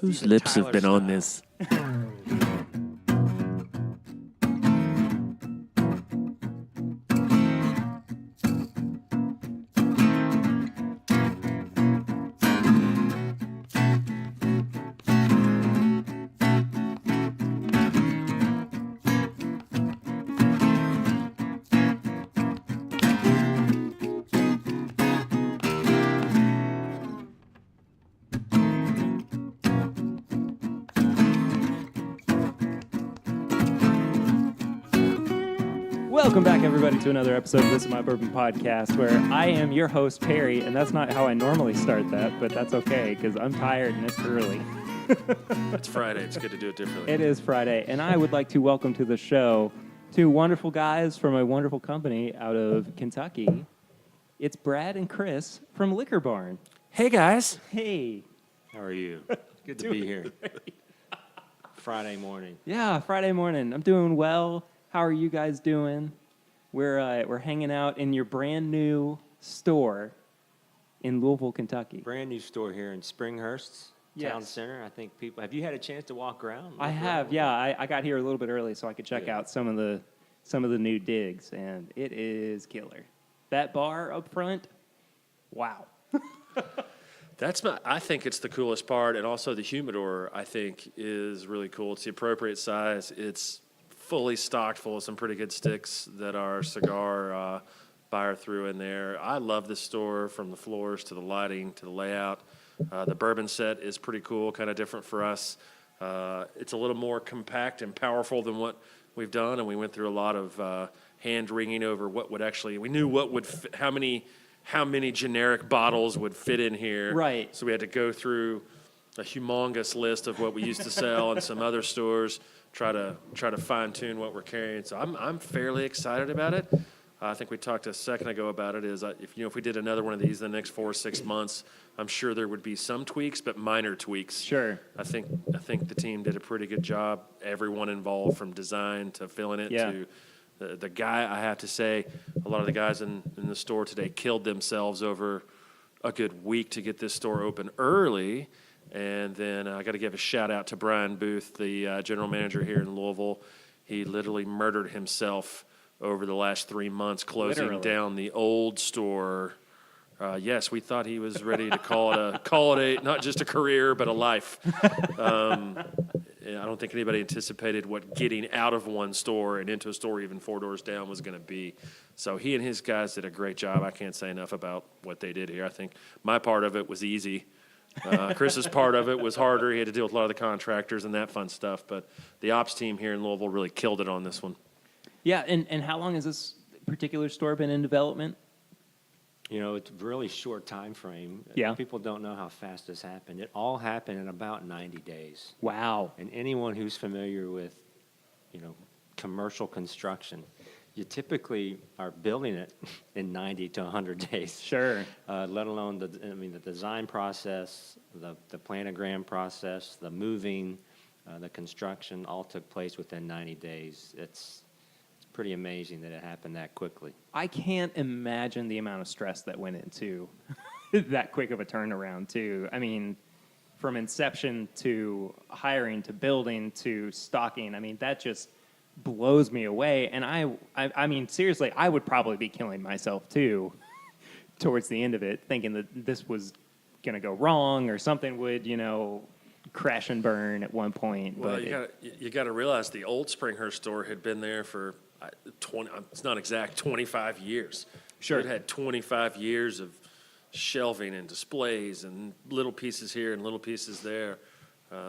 Whose lips have been on this? Welcome back, everybody, to another episode of This Is My Bourbon podcast, where I am your host, Perry, and that's not how I normally start that, but that's okay, because I'm tired and it's early. It's Friday. It's good to do it differently. It is Friday, and I would like to welcome to the show two wonderful guys from a wonderful company out of Kentucky. It's Brad and Chris from Liqour Barn. Hey, guys. Hey. How are you? Good to be here. Friday morning. Yeah, Friday morning. I'm doing well. How are you guys doing? We're hanging out in your brand new store in Louisville, Kentucky. Brand new store here in Springhurst Town Yes. Center. I think people. Have you had a chance to walk around? I have, yeah. I got here a little bit early so I could check Yeah. out some of the new digs, and it is killer. That bar up front, wow. I think it's the coolest part, and also the humidor, I think, is really cool. It's the appropriate size. It's fully stocked full of some pretty good sticks that our cigar buyer threw in there. I love this store, from the floors to the lighting to the layout. The bourbon set is pretty cool, kind of different for us. It's a little more compact and powerful than what we've done, and we went through a lot of hand-wringing over what would actually, we knew what would fit, how many generic bottles would fit in here. Right. So we had to go through a humongous list of what we used to sell in some other stores, try to fine-tune what we're carrying. So I'm fairly excited about it. I think we talked a second ago about it. If we did another one of these in the next 4 or 6 months, I'm sure there would be some tweaks, but minor tweaks. Sure. I think the team did a pretty good job. Everyone involved, from design to filling it to the guy. I have to say, a lot of the guys in the store today killed themselves over a good week to get this store open early. And then I got to give a shout out to Brian Booth, the general manager here in Louisville. He literally murdered himself over the last 3 months, closing down the old store. Yes, we thought he was ready to call it a not just a career, but a life. I don't think anybody anticipated what getting out of one store and into a store even 4 doors down was going to be. So he and his guys did a great job. I can't say enough about what they did here. I think my part of it was easy. Chris's part of it was harder. He had to deal with a lot of the contractors and that fun stuff. But the ops team here in Louisville really killed it on this one. Yeah, and how long has this particular store been in development? You know, it's a really short time frame. Yeah. People don't know how fast this happened. It all happened in about 90 days. Wow. And anyone who's familiar with, commercial construction, you typically are building it in 90 to 100 days. Sure. Let alone the design process, the planogram process, the moving, the construction, all took place within 90 days. It's pretty amazing that it happened that quickly. I can't imagine the amount of stress that went into that quick of a turnaround, too. I mean, from inception to hiring to building to stocking, I mean, that just blows me away. And I mean, seriously, I would probably be killing myself, too, towards the end of it, thinking that this was going to go wrong or something would, crash and burn at one point. Well, but you got to realize the old Springhurst store had been there for 20. It's not exact, 25 years. Sure. It had 25 years of shelving and displays and little pieces here and little pieces there.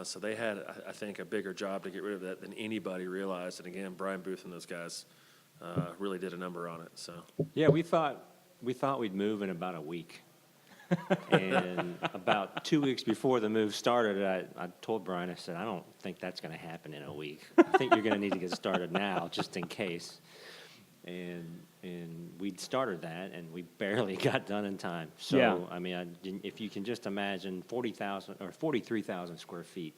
So they had, I think, a bigger job to get rid of that than anybody realized. And again, Brian Booth and those guys really did a number on it. So Yeah, we thought we'd move in about a week. And about 2 weeks before the move started, I told Brian, I said, I don't think that's going to happen in a week. I think you're going to need to get started now, just in case. And we'd started that, and we barely got done in time. So, Yeah. I mean, if you can just imagine 40,000 or 43,000 square feet,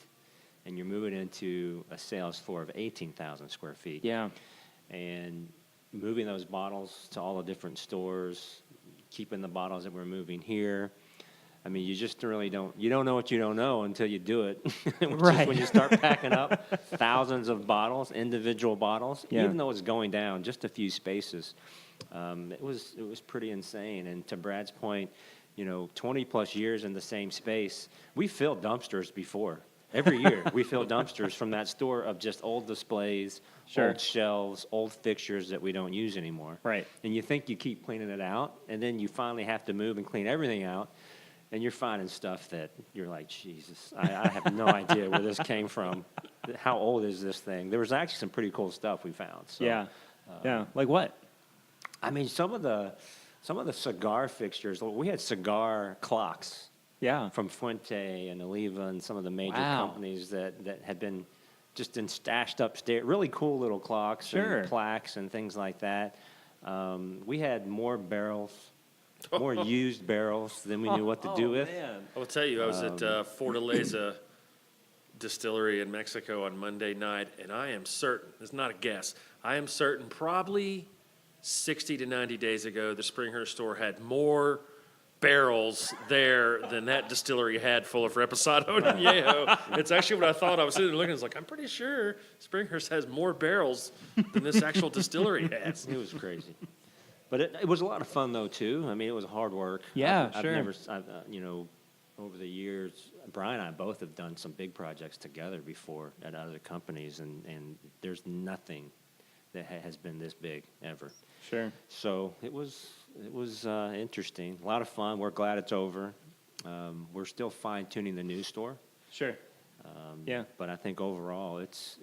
and you're moving into a sales floor of 18,000 square feet. yeah. And moving those bottles to all the different stores, keeping the bottles that we're moving here. I mean, you just really you don't know what you don't know until you do it. Which is Right. when you start packing up thousands of bottles, individual bottles, Yeah. even though it's going down just a few spaces. It was pretty insane. And to Brad's point, 20 plus years in the same space, we filled dumpsters before. Every year we fill dumpsters from that store of just old displays, Sure. old shelves, old fixtures that we don't use anymore. Right. And you think you keep cleaning it out, and then you finally have to move and clean everything out, and you're finding stuff that you're like, Jesus, I have no idea where this came from. How old is this thing? There was actually some pretty cool stuff we found. So, Yeah. Like what? I mean, some of the cigar fixtures. We had cigar clocks Yeah. from Fuente and Oliva and some of the major Wow. companies that had been just stashed upstairs. Really cool little clocks Sure. and plaques and things like that. We had more barrels, more used barrels than we knew what to do with. Man. I will tell you, I was at Fortaleza Distillery in Mexico on Monday night, and I am certain, it's not a guess, I am certain probably 60 to 90 days ago, the Springhurst store had more barrels there than that distillery had full of Reposado and Añejo. It's actually what I thought. I was sitting there looking, I was like, I'm pretty sure Springhurst has more barrels than this actual distillery has. It was crazy. But it was a lot of fun, though, too. I mean, it was hard work. Yeah, I've sure. never, over the years, Brian and I both have done some big projects together before at other companies, and there's nothing that has been this big ever. Sure. So it was interesting, a lot of fun. We're glad it's over. We're still fine-tuning the new store. Sure. Yeah. But I think overall it's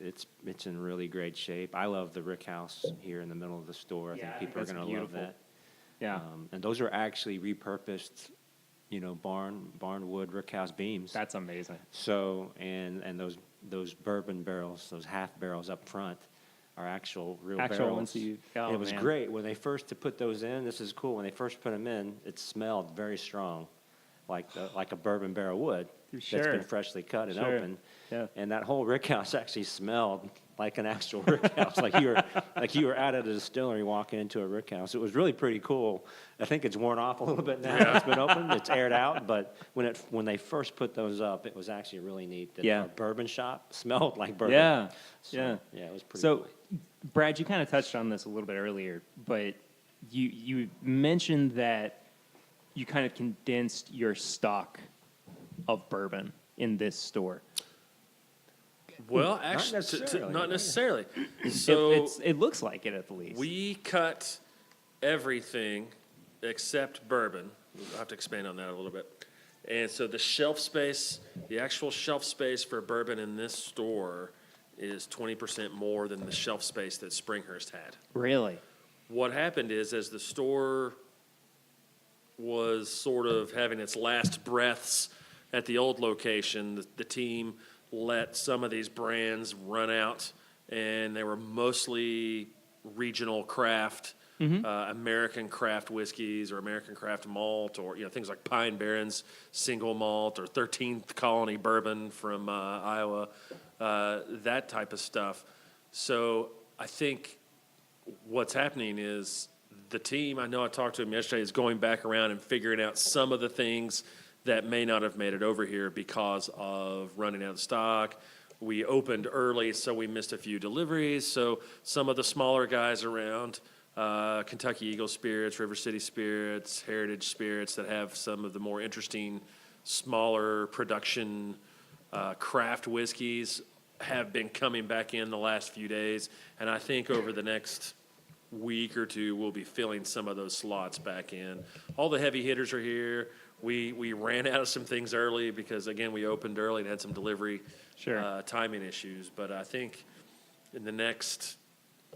in really great shape. I love the Rick House here in the middle of the store. I Yeah, I think think people are that's going to love beautiful. that. Yeah. And those are actually repurposed, barn wood Rick House beams. That's amazing. So and those bourbon barrels, those half barrels up front, are actual real barrels. ones that you. Oh, And it was man. great when they first to put those in. This is cool. When they first put them in, it smelled very strong, like a bourbon barrel would. Sure. That's been freshly cut and Sure. opened. Yeah. And that whole rick house actually smelled like an actual rick house, like you were out of a distillery walking into a rick house. It was really pretty cool. I think it's worn off a little bit now. It's been opened, it's aired out, but when they first put those up, it was actually really neat. That Yeah. our bourbon shop smelled like bourbon. Yeah. So, Yeah. Yeah, it was pretty So, cool. Brad, you kind of touched on this a little bit earlier, but you mentioned that you kind of condensed your stock of bourbon in this store. Well, actually, necessarily. not necessarily. So It looks like it at the least. we cut everything except bourbon. I'll have to expand on that a little bit. And so the shelf space, the actual shelf space for bourbon in this store is 20% more than the shelf space that Springhurst had. Really? What happened is, as the store was sort of having its last breaths at the old location, the team let some of these brands run out, and they were mostly regional craft, American craft whiskeys or American craft malt, or things like Pine Barrens single malt or 13th Colony bourbon from Iowa, that type of stuff. So I think what's happening is the team, I know I talked to him yesterday, is going back around and figuring out some of the things that may not have made it over here because of running out of stock. We opened early, so we missed a few deliveries. So some of the smaller guys around, Kentucky Eagle Spirits, River City Spirits, Heritage Spirits, that have some of the more interesting, smaller production craft whiskeys, have been coming back in the last few days. And I think over the next week or two, we'll be filling some of those slots back in. All the heavy hitters are here. We ran out of some things early because, again, we opened early and had some delivery timing issues. But I think in the next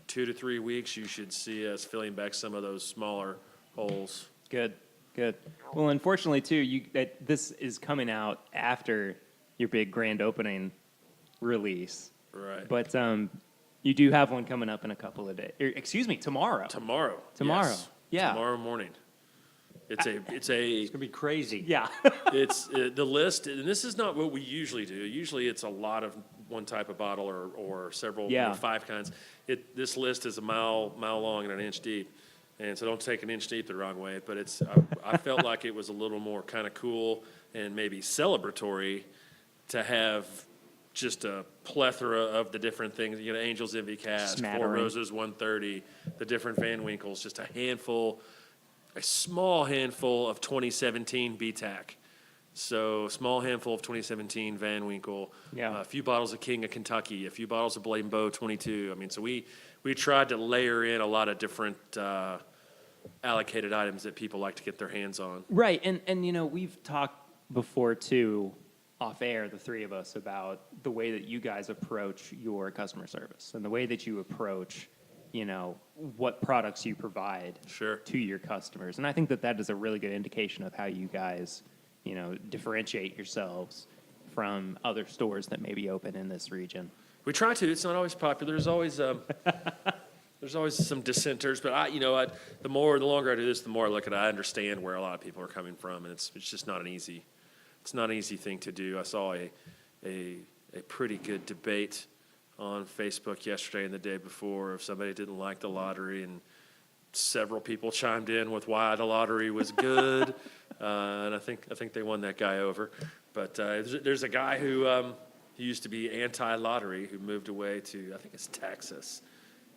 2 to 3 weeks, you should see us filling back some of those smaller holes. Good. Well, unfortunately, too, this is coming out after your big grand opening release. Right. But you do have one coming up in a couple of days. Excuse me, tomorrow. Tomorrow. Tomorrow. Yes. Yeah. Tomorrow morning. It's It's going to be crazy. Yeah. it's the list, and this is not what we usually do. Usually it's a lot of one type of bottle or several, Yeah. 5 kinds. This list is a mile long and an inch deep. And so don't take an inch deep the wrong way, but I felt like it was a little more kind of cool. and maybe celebratory to have just a plethora of the different things. You know, Angel's Envy Cask, Four Smattering. Roses 130, the different Van Winkles, just a small handful of 2017 BTAC. So small handful of 2017 Van Winkle, Yeah. a few bottles of King of Kentucky, a few bottles of Blade & Bow 22. I mean, so we tried to layer in a lot of different allocated items that people like to get their hands on. Right, and you know, we've talked before too, off air, the three of us, about the way that you guys approach your customer service and the way that you approach, you know, what products you provide Sure. to your customers. And I think that that is a really good indication of how you guys, you know, differentiate yourselves from other stores that may be open in this region. We try to. It's not always popular. There's always some dissenters. But the longer I do this, the more I look at it. I understand where a lot of people are coming from, and it's just not an easy thing to do. I saw a pretty good debate on Facebook yesterday and the day before of somebody didn't like the lottery, and several people chimed in with why the lottery was good, and I think they won that guy over. But there's a guy who used to be anti-lottery who moved away to, I think it's Texas,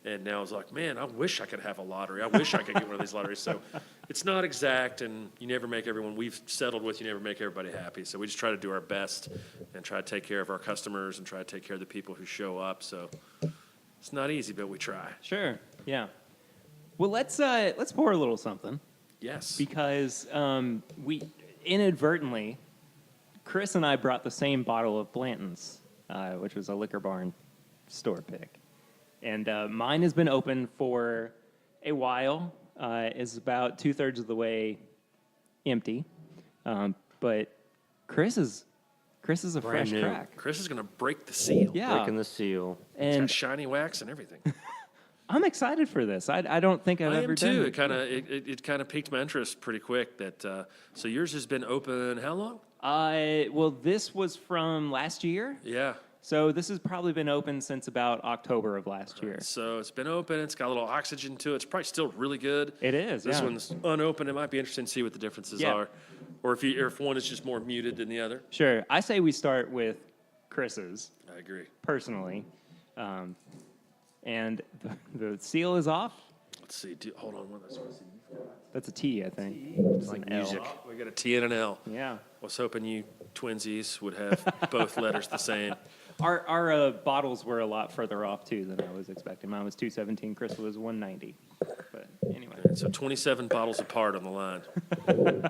and now is like, man, I wish I could have a lottery. I wish I could get one of these lotteries. So it's not exact, and you never make everyone. We've settled with you never make everybody happy. So we just try to do our best and try to take care of our customers and try to take care of the people who show up. So it's not easy, but we try. Sure, yeah. Well, let's pour a little something. Yes. Because we inadvertently, Chris and I brought the same bottle of Blanton's, which was a Liquor Barn store pick. And mine has been open for a while. It's about 2/3 of the way empty. But Chris is a Brand fresh new. crack. Chris is going to break the seal. Yeah. Breaking the seal. It's got And shiny wax and everything. I'm excited for this. I don't think I've I ever am too. done It kind of piqued my interest pretty quick. So yours has been open how long? Well, this was from last year. Yeah. So this has probably been open since about October of last year. So it's been open. It's got a little oxygen to it. It's probably still really good. It is, This yeah. one's unopened. It might be interesting to see what the differences Yeah. are, or if one is just more muted than the other. Sure. I say we start with Chris's, I agree. personally. And the seal is off. Let's see. Hold on. What is That's a T, I think. It's like L. music. we got a T and an L. Yeah. Was hoping you twinsies would have both letters the same. Our bottles were a lot further off, too, than I was expecting. Mine was 217. Chris was 190. But anyway. So 27 bottles apart on the line. You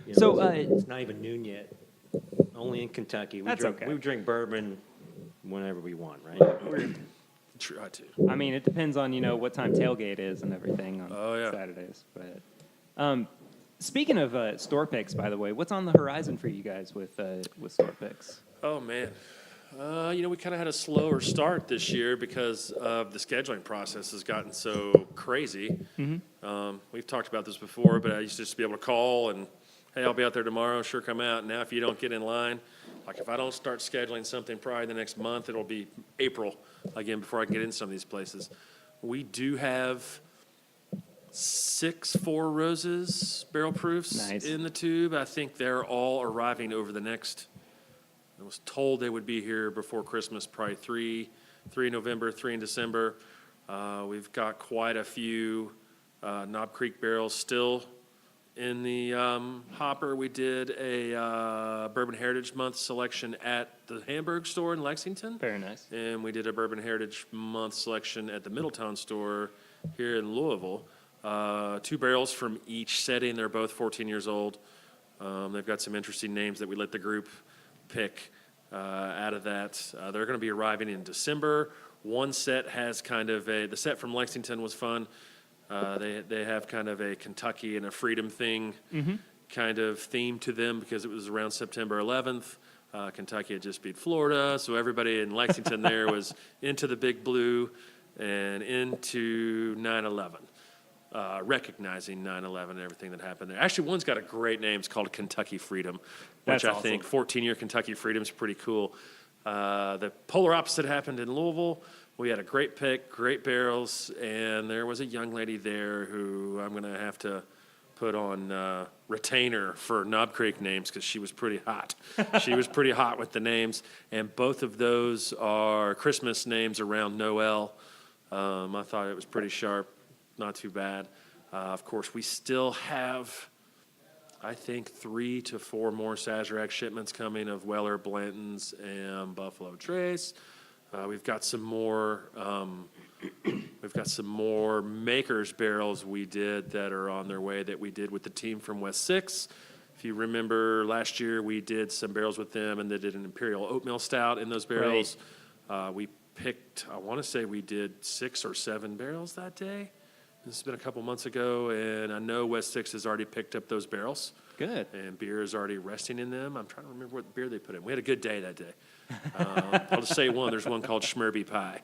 know, So, it's not even noon yet. Only in Kentucky. That's okay. We drink bourbon whenever we want, right? Try to. I mean, it depends on, what time tailgate is and everything on Oh, yeah. Saturdays. But speaking of store picks, by the way, what's on the horizon for you guys with store picks? Oh, man. We kind of had a slower start this year because of the scheduling process has gotten so crazy. We've talked about this before, but I used to just be able to call and, hey, I'll be out there tomorrow, sure, come out. Now, if you don't get in line, like if I don't start scheduling something probably the next month, it'll be April again before I can get in some of these places. We do have 6 Four Roses barrel proofs Nice. in the tube. I think they're all arriving over the next, I was told they would be here before Christmas, probably 3 in November, 3 in December. We've got quite a few Knob Creek barrels still in the hopper. We did a Bourbon Heritage Month selection at the Hamburg store in Lexington. Very nice. And we did a Bourbon Heritage Month selection at the Middletown store here in Louisville. 2 barrels from each setting. They're both 14 years old. They've got some interesting names that we let the group pick out of that. They're going to be arriving in December. One set has kind of the set from Lexington was fun. They have kind of a Kentucky and a freedom thing kind of theme to them because it was around September 11th. Kentucky had just beat Florida, so everybody in Lexington there was into the Big Blue and into 9/11. Recognizing 9/11 and everything that happened there. Actually, one's got a great name. It's called Kentucky Freedom, which That's I awesome. think 14-year Kentucky Freedom is pretty cool. The polar opposite happened in Louisville. We had a great pick, great barrels, and there was a young lady there who I'm going to have to put on retainer for Knob Creek names because she was pretty hot. She was pretty hot with the names, and both of those are Christmas names around Noel. I thought it was pretty sharp, not too bad. Of course, we still have, I think, 3 to 4 more Sazerac shipments coming of Weller, Blanton's, and Buffalo Trace. We've got some more. We've got some more Makers barrels we did that are on their way that we did with the team from West 6. If you remember last year, we did some barrels with them, and they did an Imperial Oatmeal Stout in those barrels. Right. We picked, I want to say we did 6 or 7 barrels that day. This has been a couple months ago, and I know West 6 has already picked up those barrels. Good. And beer is already resting in them. I'm trying to remember what beer they put in. We had a good day that day. I'll just say one. There's one called Schmerby Pie.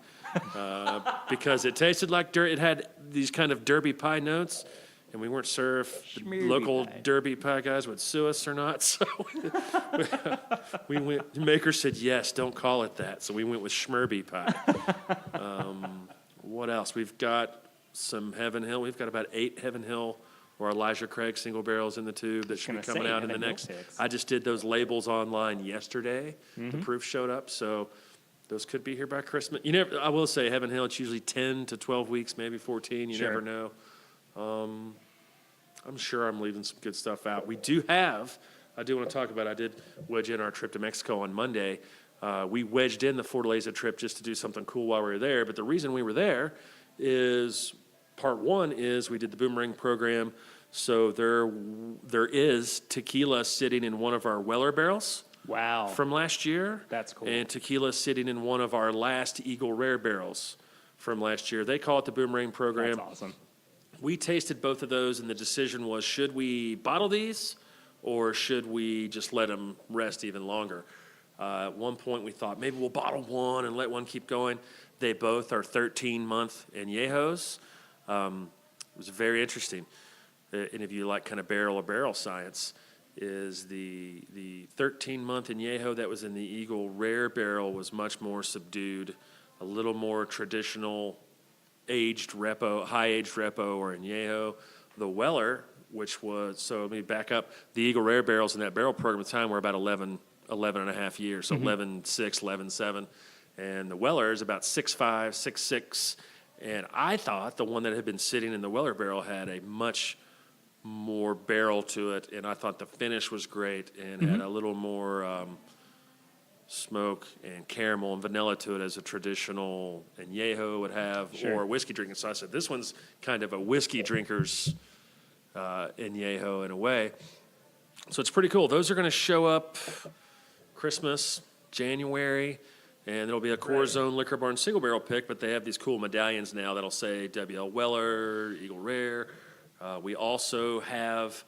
Because it tasted like dirt. It had these kind of Derby pie notes, and we weren't sure if the local pie. Derby pie guys would sue us or not. So we went. The maker said yes, don't call it that. So we went with Schmerby Pie. What else? We've got some Heaven Hill. We've got about 8 Heaven Hill or Elijah Craig single barrels in the tube that should be coming out in the next. I just did those labels online yesterday. The proof showed up, so those could be here by Christmas. You never. I will say Heaven Hill. It's usually 10 to 12 weeks, maybe 14. You never know. I'm sure I'm leaving some good stuff out. We do have. I do want to talk about. I did wedge in our trip to Mexico on Monday. We wedged in the Fortaleza trip just to do something cool while we were there. But the reason we were there is part one is we did the Boomerang program. So there is tequila sitting in one of our Weller barrels. Wow. From last year. That's cool. And tequila sitting in one of our last Eagle Rare barrels from last year. They call it the Boomerang program. That's awesome. We tasted both of those, and the decision was, should we bottle these or should we just let them rest even longer? At one point, we thought maybe we'll bottle one and let one keep going. They both are 13-month añejos. It was very interesting. And if you like kind of barrel science, is the 13-month añejo that was in the Eagle Rare barrel was much more subdued, a little more traditional aged repo, high-aged repo or añejo. The Weller, which was, so let me back up, the Eagle Rare barrels in that barrel program at the time were about 11 and a half years, so 11.6, 11.7. And the Weller is about 6.5, 6.6. And I thought the one that had been sitting in the Weller barrel had a much more barrel to it, and I thought the finish was great and had a little more smoke and caramel and vanilla to it as a traditional añejo would have, or a whiskey drinking. So I said, this one's kind of a whiskey drinker's añejo in a way. So it's pretty cool. Those are going to show up Christmas, January, and there'll be a Core Zone Liquor Barn single barrel pick, but they have these cool medallions now that'll say WL Weller, Eagle Rare. We also have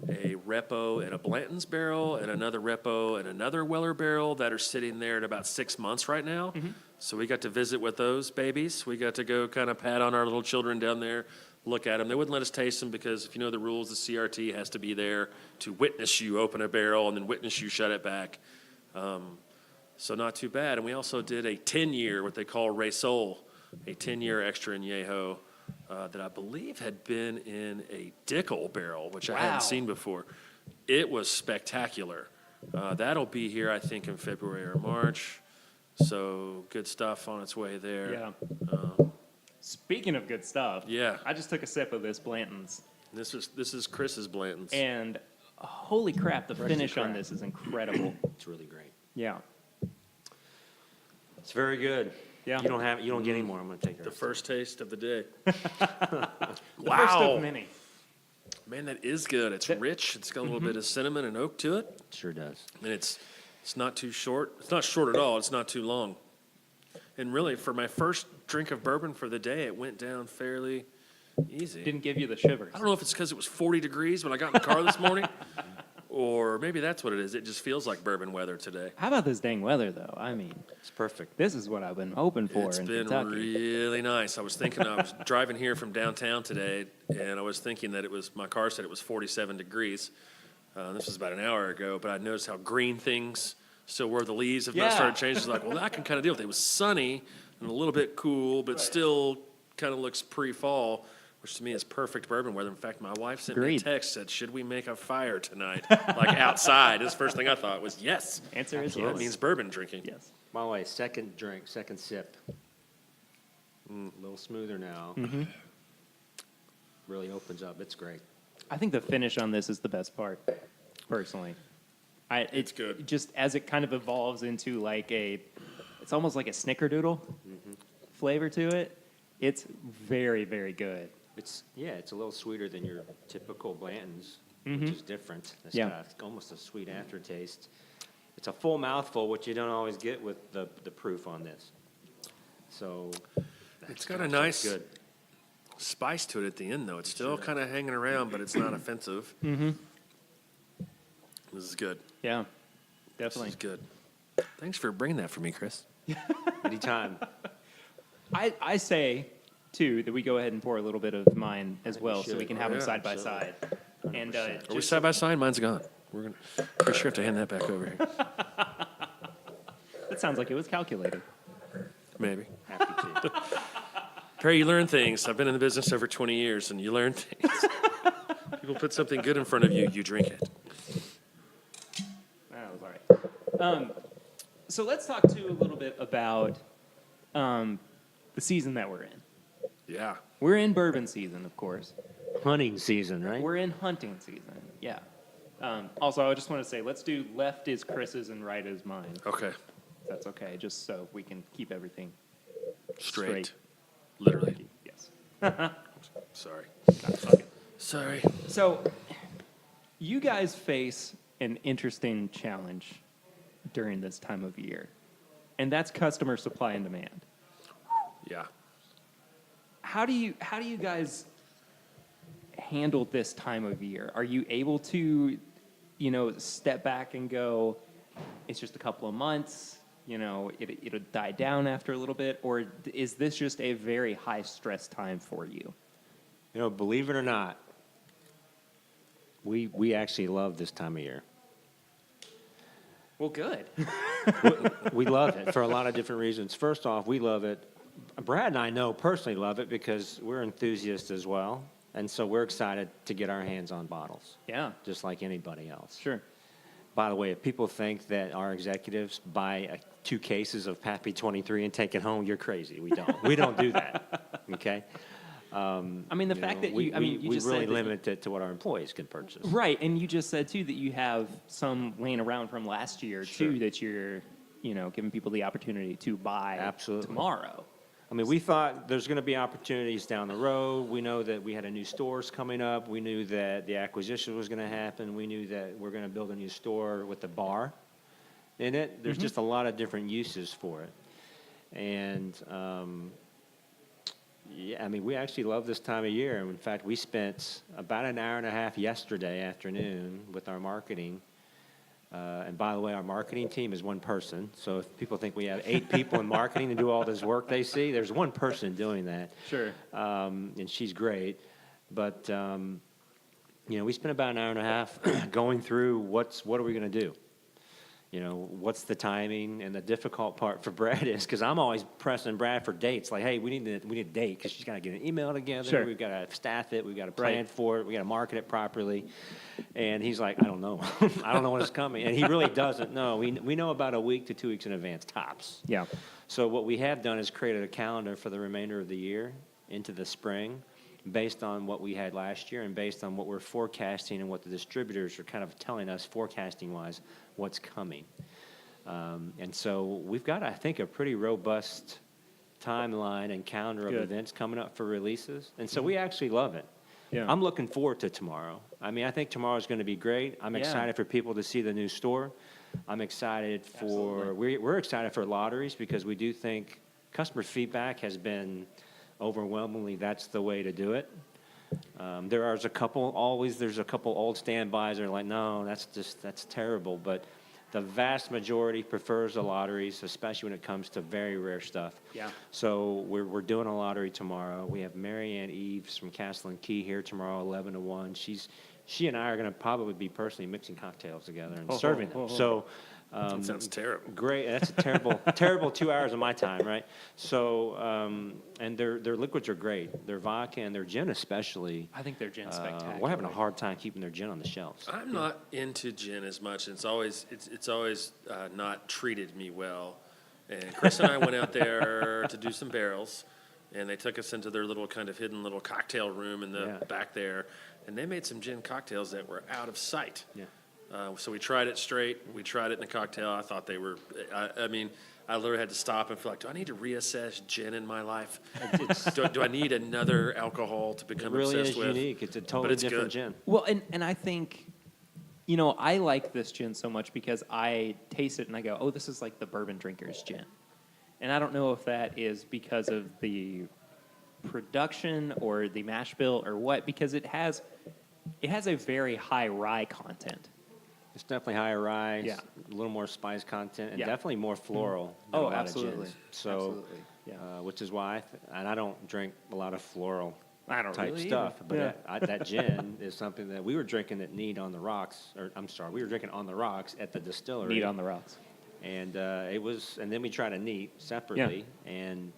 a Repo and a Blanton's barrel and another Repo and another Weller barrel that are sitting there at about 6 months right now. So we got to visit with those babies. We got to go kind of pat on our little children down there, look at them. They wouldn't let us taste them because if you know the rules, the CRT has to be there to witness you open a barrel and then witness you shut it back. So not too bad. And we also did a 10-year, what they call Resol, a 10-year extra añejo that I believe had been in a Dickel barrel, which I hadn't seen before. It was spectacular. That'll be here, I think, in February or March. So good stuff on its way there. Yeah. Speaking of good stuff, Yeah. I just took a sip of this Blanton's. This is Chris's Blanton's. And holy crap, the finish on this is incredible. It's really great. Yeah. It's very good. Yeah. You don't get any more. I'm going to take The first taste of the day. The first of many. Man, that is good. It's rich. It's got a little bit of cinnamon and oak to it. Sure does. And it's not too short. It's not short at all. It's not too long. And really, for my first drink of bourbon for the day, it went down fairly easy. Didn't give you the shivers. I don't know if it's because it was 40 degrees when I got in the car this morning, or maybe that's what it is. It just feels like bourbon weather today. How about this dang weather, though? I mean, It's perfect. this is what I've been hoping for It's in been Kentucky. really nice. I was thinking, I was driving here from downtown today, and I was thinking that my car said it was 47 degrees. This was about an hour ago, but I noticed how green things still were. The leaves have not started changing. It's like, well, I can kind of deal with it. It was sunny and a little bit cool, but still kind of looks pre-fall, which to me is perfect bourbon weather. In fact, my wife sent me a Agreed. text, said, should we make a fire tonight? Like outside. This first thing I thought was yes. Answer is That yes. means bourbon drinking. Yes. By the way, second drink, second sip. A little smoother now. Really opens up. It's great. I think the finish on this is the best part, personally. It's good. Just as it kind of evolves into like it's almost like a snickerdoodle flavor to it. It's very, very good. It's a little sweeter than your typical Blanton's, which is different. It's Yeah. got almost a sweet aftertaste. It's a full mouthful, which you don't always get with the proof on this. So It's got a nice good. spice to it at the end, though. It's still kind of hanging around, but it's not offensive. This is good. Yeah, This definitely. is good. Thanks for bringing that for me, Chris. Anytime. I say, too, that we go ahead and pour a little bit of mine as think we well, so we should. can have them Yeah, side by side. And 100%. Are we side by side? Mine's gone. We're gonna. Pretty sure have to hand that back over here. that sounds like it was calculated. Maybe. Happy to. Perry, you learn things. I've been in the business over 20 years, and you learn things. People put something good in front of you, you drink it. That was all right. So let's talk to a little bit about the season that we're in. Yeah. We're in bourbon season, of course. Hunting season, right? We're in hunting season. Yeah. Also, I just want to say, let's do left is Chris's and right is mine. Okay. If that's okay, just so we can keep everything Straight. straight. Literally. Yes. Sorry. Fuck it. Sorry. So, you guys face an interesting challenge during this time of year, and that's customer supply and demand. Yeah. How do you guys handle this time of year? Are you able to, step back and go, it's just a couple of months, it'll die down after a little bit, or is this just a very high stress time for you? Believe it or not, we actually love this time of year. Well, good. We love it for a lot of different reasons. First off, we love it. Brad and I know personally love it because we're enthusiasts as well. And so we're excited to get our hands on bottles, Yeah, just like anybody else. sure. By the way, if people think that our executives buy 2 cases of Pappy 23 and take it home, you're crazy. We don't. We don't do that. Okay? I mean, the fact that we you just really said that limit it to what our employees can purchase. right, and you just said, too, that you have some laying around from last year, Sure. too, that you're, giving people the opportunity to buy Absolutely. tomorrow. I mean, we thought there's going to be opportunities down the road. We know that we had a new stores coming up. We knew that the acquisition was going to happen. We knew that we're going to build a new store with a bar in it. There's just a lot of different uses for it. And, we actually love this time of year. And in fact, we spent about an hour and a half yesterday afternoon with our marketing. And by the way, our marketing team is one person. So if people think we have 8 people in marketing to do all this work they see, there's one person doing that. Sure. And she's great. But, we spent about an hour and a half going through what are we going to do? What's the timing? And the difficult part for Brad is, because I'm always pressing Brad for dates. Like, hey, we need a date because she's got to get an email together. Sure. We've got to staff it. We've got to plan Right. for it. We got to market it properly. And he's like, I don't know. I don't know when it's coming. And he really doesn't know. We know about a week to 2 weeks in advance, tops. Yeah. So what we have done is created a calendar for the remainder of the year into the spring based on what we had last year and based on what we're forecasting and what the distributors are kind of telling us forecasting-wise what's coming. And so we've got, I think, a pretty robust timeline and calendar of Good. events coming up for releases. And so we actually love it. Yeah. I'm looking forward to tomorrow. I mean, I think tomorrow's going to be great. I'm Yeah. excited for people to see the new store. I'm excited for, we're excited for lotteries because we do think customer feedback has been overwhelmingly that's the way to do it. There's a couple old standbys that are like, no, that's terrible. But the vast majority prefers the lotteries, especially when it comes to very rare stuff. Yeah. So we're doing a lottery tomorrow. We have Mary Ann Eves from Castle and Key here tomorrow, 11 to 1. She and I are going to probably be personally mixing cocktails together and serving them. So That sounds terrible. Great. That's a terrible, terrible 2 hours of my time, right? So, and their liquids are great. Their vodka and their gin especially. I think their gin's spectacular. We're having a hard time keeping their gin on the shelves. I'm not into gin as much. It's always not treated me well. And Chris and I went out there to do some barrels, and they took us into their little kind of hidden little cocktail room in the back there, and they made some gin cocktails that were out of sight. Yeah. So we tried it straight. We tried it in the cocktail. I thought they were. I mean, I literally had to stop and feel like, do I need to reassess gin in my life? Do I need another alcohol to become It really obsessed is with? unique. It's a But totally it's different good. gin. Well, and I think, I like this gin so much because I taste it and I go, oh, this is like the bourbon drinker's gin. And I don't know if that is because of the production or the mash bill or what, because it has a very high rye content. It's definitely higher rye, Yeah. a little more spice content, and Yeah. definitely more floral than a Oh, lot absolutely. of gins. So, Absolutely. Yeah. which is why, and I don't drink a lot of floral I don't type really stuff, either. but that gin is something that we were drinking at Need on the Rocks, we were drinking on the Rocks at the distillery. Meat on the rocks. And and then we tried a neat separately, and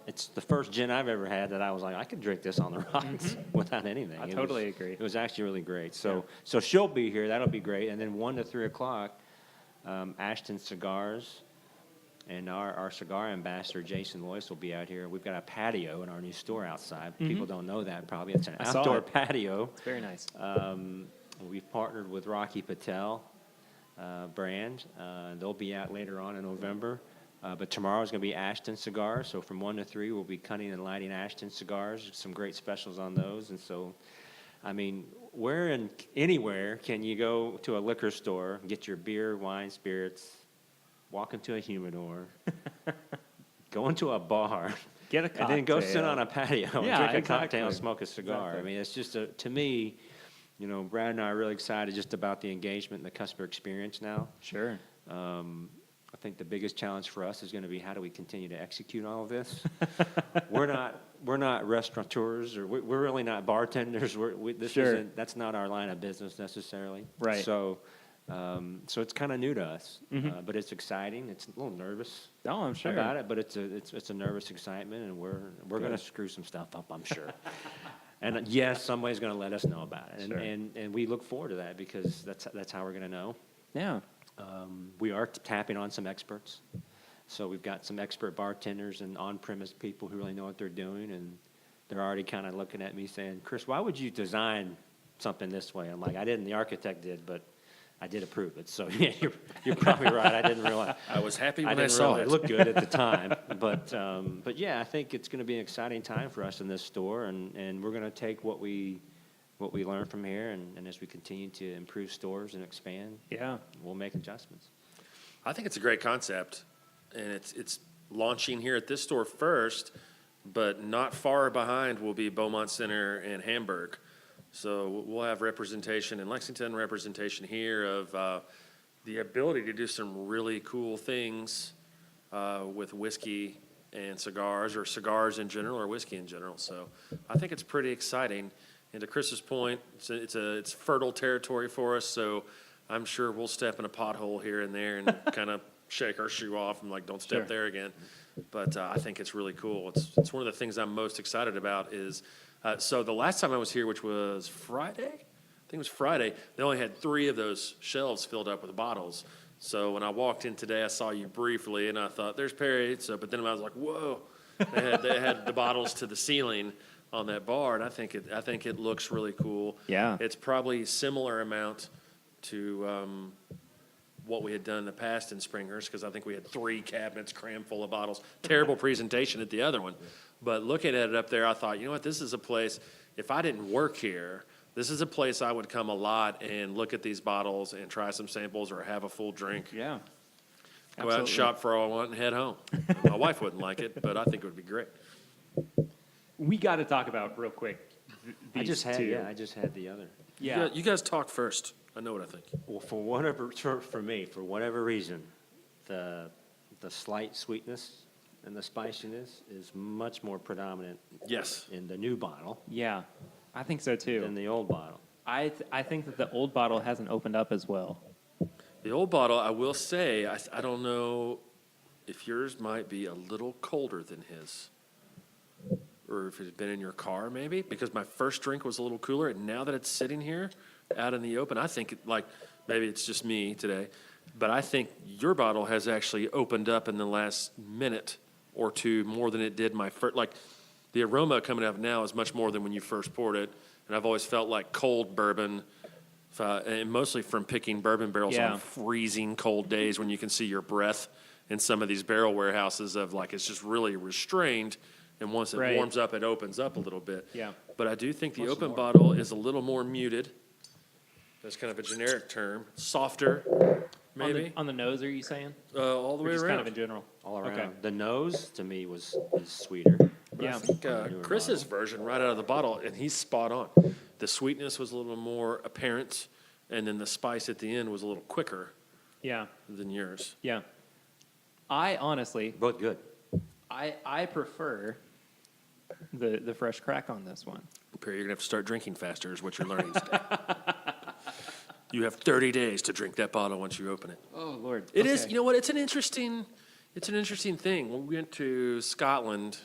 it's the first gin I've ever had that I was like, I could drink this on the rocks without anything. I It totally was- agree. It was actually really great. So she'll be here. That'll be great. And then 1 to 3 o'clock, Ashton Cigars and our cigar ambassador, Jason Loyce, will be out here. We've got a patio in our new store outside. People don't know that probably. It's an I saw outdoor it. patio. It's very nice. We've partnered with Rocky Patel brand. They'll be out later on in November. But tomorrow is going to be Ashton Cigars. So from 1 to 3, we'll be cutting and lighting Ashton Cigars. Some great specials on those. And so, I mean, anywhere can you go to a liquor store, get your beer, wine, spirits, walk into a humidor, go into a bar, Get a and then go sit cocktail. on a patio and Yeah, drink a exactly. cocktail and smoke a cigar. Exactly. I mean, it's just, to me, Brad and I are really excited just about the engagement and the customer experience now. Sure. I think the biggest challenge for us is going to be how do we continue to execute all of this. We're not restaurateurs, or we're really not bartenders. Sure. That's not our line of business necessarily. Right. So it's kind of new to us, but it's exciting. It's a little nervous Oh, I'm sure. about it, but it's a nervous excitement, and we're going to screw some stuff up, I'm sure. And yes, somebody's going to let us know about it, Sure. and we look forward to that because that's how we're going to know. Yeah. We are tapping on some experts. So we've got some expert bartenders and on-premise people who really know what they're doing, and they're already kind of looking at me saying, Chris, why would you design something this way? I'm like, I didn't. The architect did, but I did approve it. So yeah, you're probably right. I didn't realize. I was happy when I didn't saw realize it. It looked good at the time, but yeah, I think it's going to be an exciting time for us in this store, and we're going to take what we learn from here, and as we continue to improve stores and expand, Yeah. we'll make adjustments. I think it's a great concept, and it's launching here at this store first, but not far behind will be Beaumont Center and Hamburg. So we'll have representation in Lexington, representation here of the ability to do some really cool things with whiskey and cigars, or cigars in general, or whiskey in general. So I think it's pretty exciting. And to Chris's point, it's fertile territory for us. So I'm sure we'll step in a pothole here and there and kind of shake our shoe off and like, don't step Sure. there again. But I think it's really cool. It's one of the things I'm most excited about is, so the last time I was here, which was Friday, I think it was Friday, they only had 3 of those shelves filled up with bottles. So when I walked in today, I saw you briefly and I thought, there's Perry. So, but then I was like, whoa, they had the bottles to the ceiling on that bar, and I think it looks really cool. Yeah. It's probably a similar amount to what we had done in the past in Springhurst, because I think we had 3 cabinets crammed full of bottles. Terrible presentation at the other one. But looking at it up there, I thought, you know what, this is a place, if I didn't work here, this is a place I would come a lot and look at these bottles and try some samples or have a full drink. Yeah. Go out and Absolutely. shop for all I want and head home. My wife wouldn't like it, but I think it would be great. We got to talk about real quick. I These just had the other. Yeah. You guys talk first. I know what I think. Well, for whatever reason, the slight sweetness and the spiciness is much more predominant Yes. in the new bottle Yeah. I think so too. than the old bottle. I think that the old bottle hasn't opened up as well. The old bottle, I will say, I don't know if yours might be a little colder than his. Or if it had been in your car, maybe. Because my first drink was a little cooler, and now that it's sitting here out in the open, I think, maybe it's just me today, but I think your bottle has actually opened up in the last minute or two more than it did my first. Like, the aroma coming out now is much more than when you first poured it. And I've always felt like cold bourbon, and mostly from picking bourbon barrels on freezing cold days when you can see your breath in some of these barrel warehouses of like it's just really restrained. And once it warms up, it opens up a little bit. Yeah. But I do think the open bottle is a little more muted. That's kind of a generic term. Softer, maybe. On the nose, are you saying? All the Or way just around. kind of in general? All around. Okay. The nose, to me, is sweeter. Yeah. I think Newer Chris's bottle. version right out of the bottle, and he's spot on. The sweetness was a little more apparent, and then the spice at the end was a little quicker Yeah. than yours. Yeah. I honestly, Both good. I prefer the fresh crack on this one. Perry, you're going to have to start drinking faster is what you're learning today. You have 30 days to drink that bottle once you open it. Oh, Lord. It is, you know what, it's an interesting thing. When we went to Scotland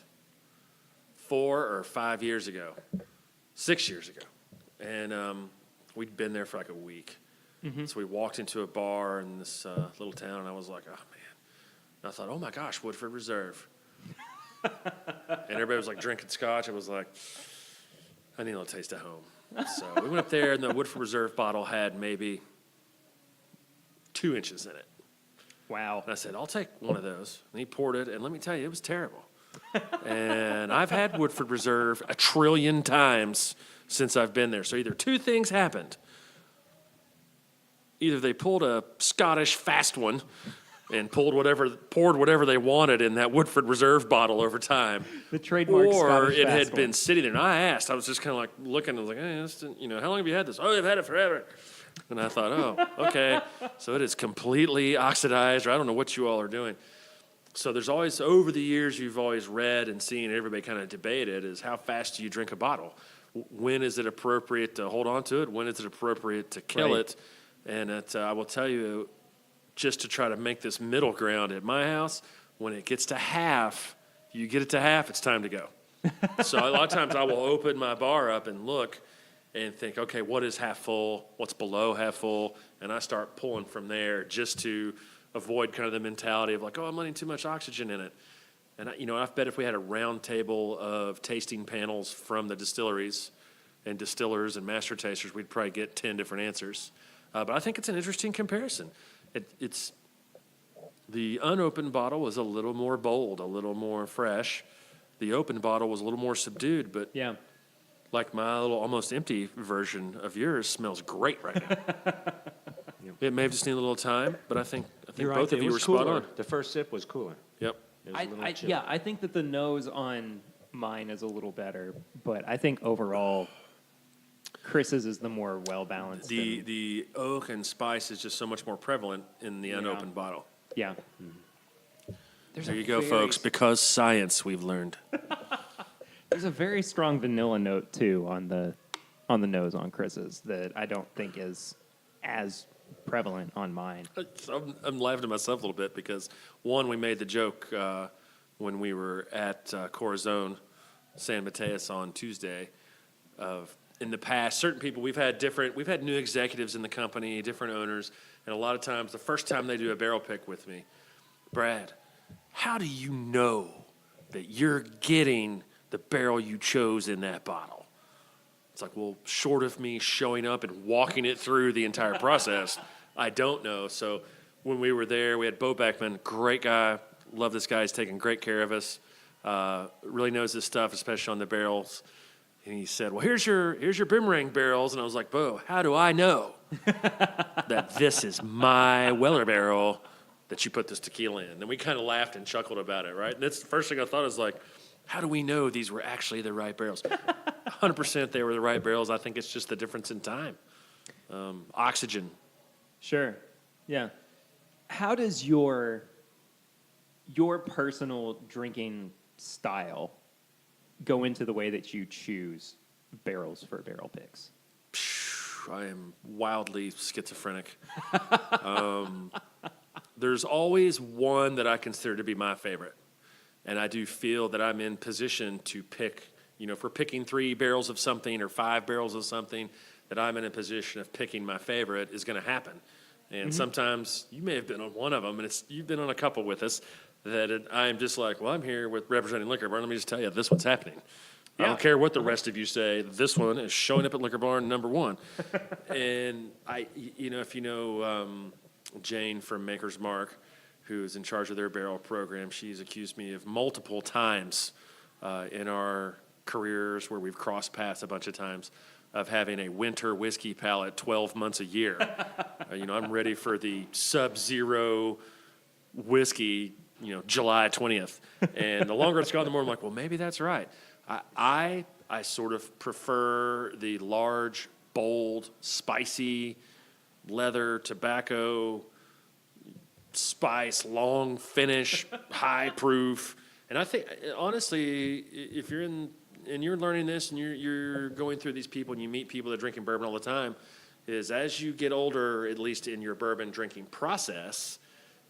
4 or 5 years ago, 6 years ago, and we'd been there for like a week. So we walked into a bar in this little town, and I was like, oh, man. And I thought, oh, my gosh, Woodford Reserve. And everybody was like drinking scotch. I was like, I need a little taste of home. So we went up there, and the Woodford Reserve bottle had maybe 2 inches in it. Wow. And I said, I'll take one of those. And he poured it, and let me tell you, it was terrible. And I've had Woodford Reserve 1 trillion times since I've been there. So either 2 things happened. Either they pulled a Scottish fast one and poured whatever they wanted in that Woodford Reserve bottle over time. The trademark Or Scottish it had fast been one. sitting there. And I asked, I was just kind of like looking, I was like, hey, how long have you had this? Oh, they've had it forever. And I thought, oh, okay. So it is completely oxidized, or I don't know what you all are doing. So there's always, over the years, you've always read and seen everybody kind of debate it, is how fast do you drink a bottle? When is it appropriate to hold on to it? When is it appropriate to kill it? And I will tell you, just to try to make this middle ground at my house, when it gets to half, you get it to half, it's time to go. So a lot of times I will open my bar up and look and think, okay, what is half full? What's below half full? And I start pulling from there just to avoid kind of the mentality of like, oh, I'm letting too much oxygen in it. And, I bet if we had a round table of tasting panels from the distilleries and distillers and master tasters, we'd probably get 10 different answers. But I think it's an interesting comparison. It's the unopened bottle was a little more bold, a little more fresh. The open bottle was a little more subdued, but Yeah. like my little almost empty version of yours smells great right now. It may have just needed a little time, but I think You're right, both of it you were was spot cooler. on. The first sip was cooler. Yep. It was a little chilly. I think that the nose on mine is a little better, but I think overall, Chris's is the more well-balanced. The oak and spice is just so much more prevalent in the unopened bottle. Yeah. There you go, folks. Because science, we've learned. There's a very strong vanilla note, too, on the nose on Chris's that I don't think is as prevalent on mine. So I'm laughing to myself a little bit because, one, we made the joke when we were at Corazon, San Mateus on Tuesday of, in the past, certain people, we've had new executives in the company, different owners, and a lot of times, the first time they do a barrel pick with me, Brad, how do you know that you're getting the barrel you chose in that bottle? It's like, well, short of me showing up and walking it through the entire process, I don't know. So when we were there, we had Bo Beckman, great guy. Love this guy. He's taking great care of us. Really knows his stuff, especially on the barrels. And he said, well, here's your boomerang barrels. And I was like, Bo, how do I know that this is my Weller barrel that you put this tequila in? And we kind of laughed and chuckled about it, right? And that's the first thing I thought is like, how do we know these were actually the right barrels? 100% they were the right barrels. I think it's just the difference in time. Oxygen. Sure. Yeah. How does your personal drinking style go into the way that you choose barrels for barrel picks? I am wildly schizophrenic. There's always one that I consider to be my favorite. And I do feel that I'm in position to pick, if we're picking 3 barrels of something or 5 barrels of something, that I'm in a position of picking my favorite is going to happen. And sometimes you may have been on one of them, and you've been on a couple with us, that I'm just like, well, I'm here with representing Liqour Barn. Let me just tell you, this one's happening. I don't care what the rest of you say. This one is showing up at Liqour Barn #1. And if you know Jane from Maker's Mark, who's in charge of their barrel program, she's accused me of multiple times in our careers where we've crossed paths a bunch of times of having a winter whiskey palate 12 months a year. I'm ready for the Sub-Zero whiskey, July 20th. And the longer it's gone, the more I'm like, well, maybe that's right. I sort of prefer the large, bold, spicy, leather, tobacco, spice, long finish, high proof. And I think, honestly, if you're and you're learning this and you're going through these people and you meet people that are drinking bourbon all the time, is as you get older, at least in your bourbon drinking process,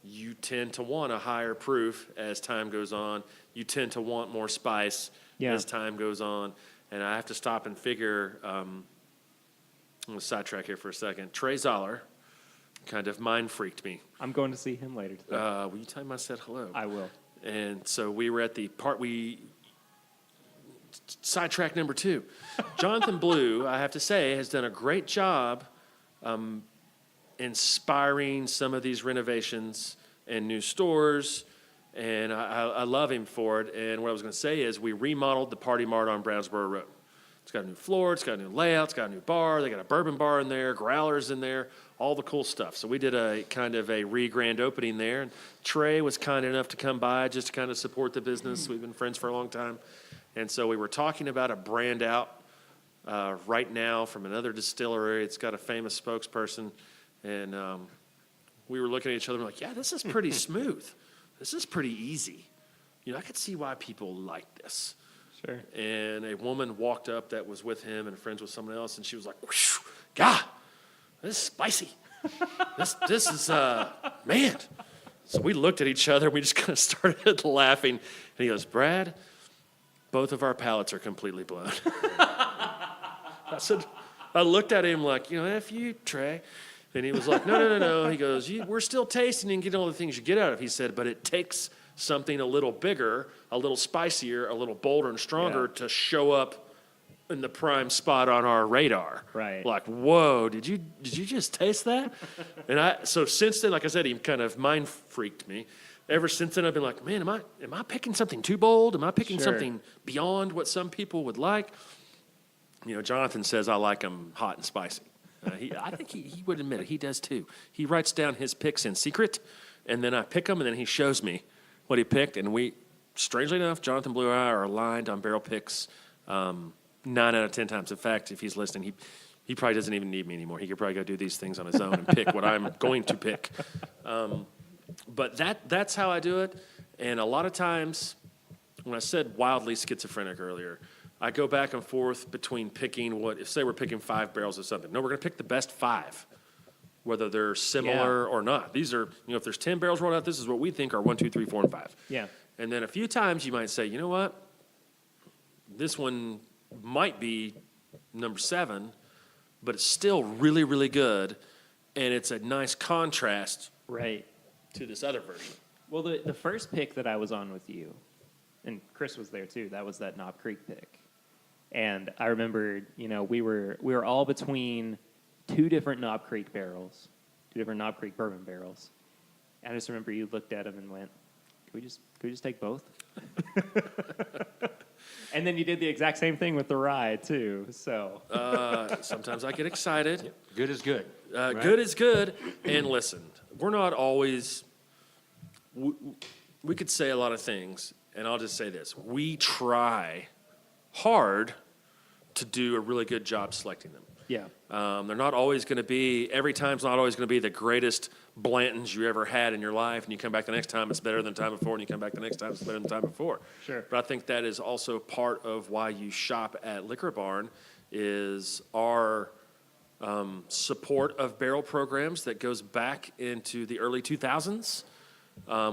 you tend to want a higher proof as time goes on. You tend to want more spice as time goes on. And I have to stop and figure, I'm going to sidetrack here for a second. Trey Zoller kind of mind freaked me. I'm going to see him later today. Will you tell him I said hello? I will. And so we were at the part sidetrack number 2. Jonathan Blue, I have to say, has done a great job inspiring some of these renovations and new stores, and I love him for it. And what I was going to say is we remodeled the Party Mart on Brownsboro Road. It's got a new floor, it's got a new layout, it's got a new bar, they got a bourbon bar in there, growlers in there, all the cool stuff. So we did a kind of a re-grand opening there, and Trey was kind enough to come by just to kind of support the business. We've been friends for a long time. And so we were talking about a brand out right now from another distillery. It's got a famous spokesperson. And we were looking at each other and like, yeah, this is pretty smooth. This is pretty easy. I could see why people like this. Sure. And a woman walked up that was with him and friends with someone else, and she was like, whoosh, God, this is spicy. This is, man. So we looked at each other, and we just kind of started laughing. And he goes, Brad, both of our palates are completely blown. I looked at him like, F you, Trey. And he was like, no. He goes, we're still tasting and getting all the things you get out of it. He said, but it takes something a little bigger, a little spicier, a little bolder and stronger to show up in the prime spot on our radar. Right. Like, whoa, did you just taste that? And so since then, like I said, he kind of mind freaked me. Ever since then, I've been like, man, am I picking something too bold? Am I picking something beyond what some people would like? Jonathan says I like them hot and spicy. I think he would admit it. He does too. He writes down his picks in secret, and then I pick them, and then he shows me what he picked. And we, strangely enough, Jonathan Blue and I are aligned on barrel picks 9 out of 10 times. In fact, if he's listening, he probably doesn't even need me anymore. He could probably go do these things on his own and pick what I'm going to pick. But that's how I do it. And a lot of times, when I said wildly schizophrenic earlier, I go back and forth between picking say we're picking 5 barrels of something. No, we're going to pick the best 5, whether they're similar or not. These are, if there's 10 barrels rolled out, this is what we think are 1, 2, 3, 4, and 5. Yeah. And then a few times you might say, you know what? This one might be number 7, but it's still really, really good, and it's a nice contrast to this other version. Well, the first pick that I was on with you, and Chris was there too, that was that Knob Creek pick. And I remember, we were all between 2 different Knob Creek barrels, 2 different Knob Creek bourbon barrels. And I just remember you looked at them and went, Can we just take both? And then you did the exact same thing with the rye too. So sometimes I get excited. Yep. Good is good. Right? Good is good. And listen, we're not always. We could say a lot of things, and I'll just say this: we try hard to do a really good job selecting them. Yeah. They're not always going to be, every time's not always going to be the greatest Blantons you ever had in your life, and you come back the next time, it's better than the time before, and you come back the next time, it's better than the time before. Sure. But I think that is also part of why you shop at Liqour Barn is our support of barrel programs that goes back into the early 2000s.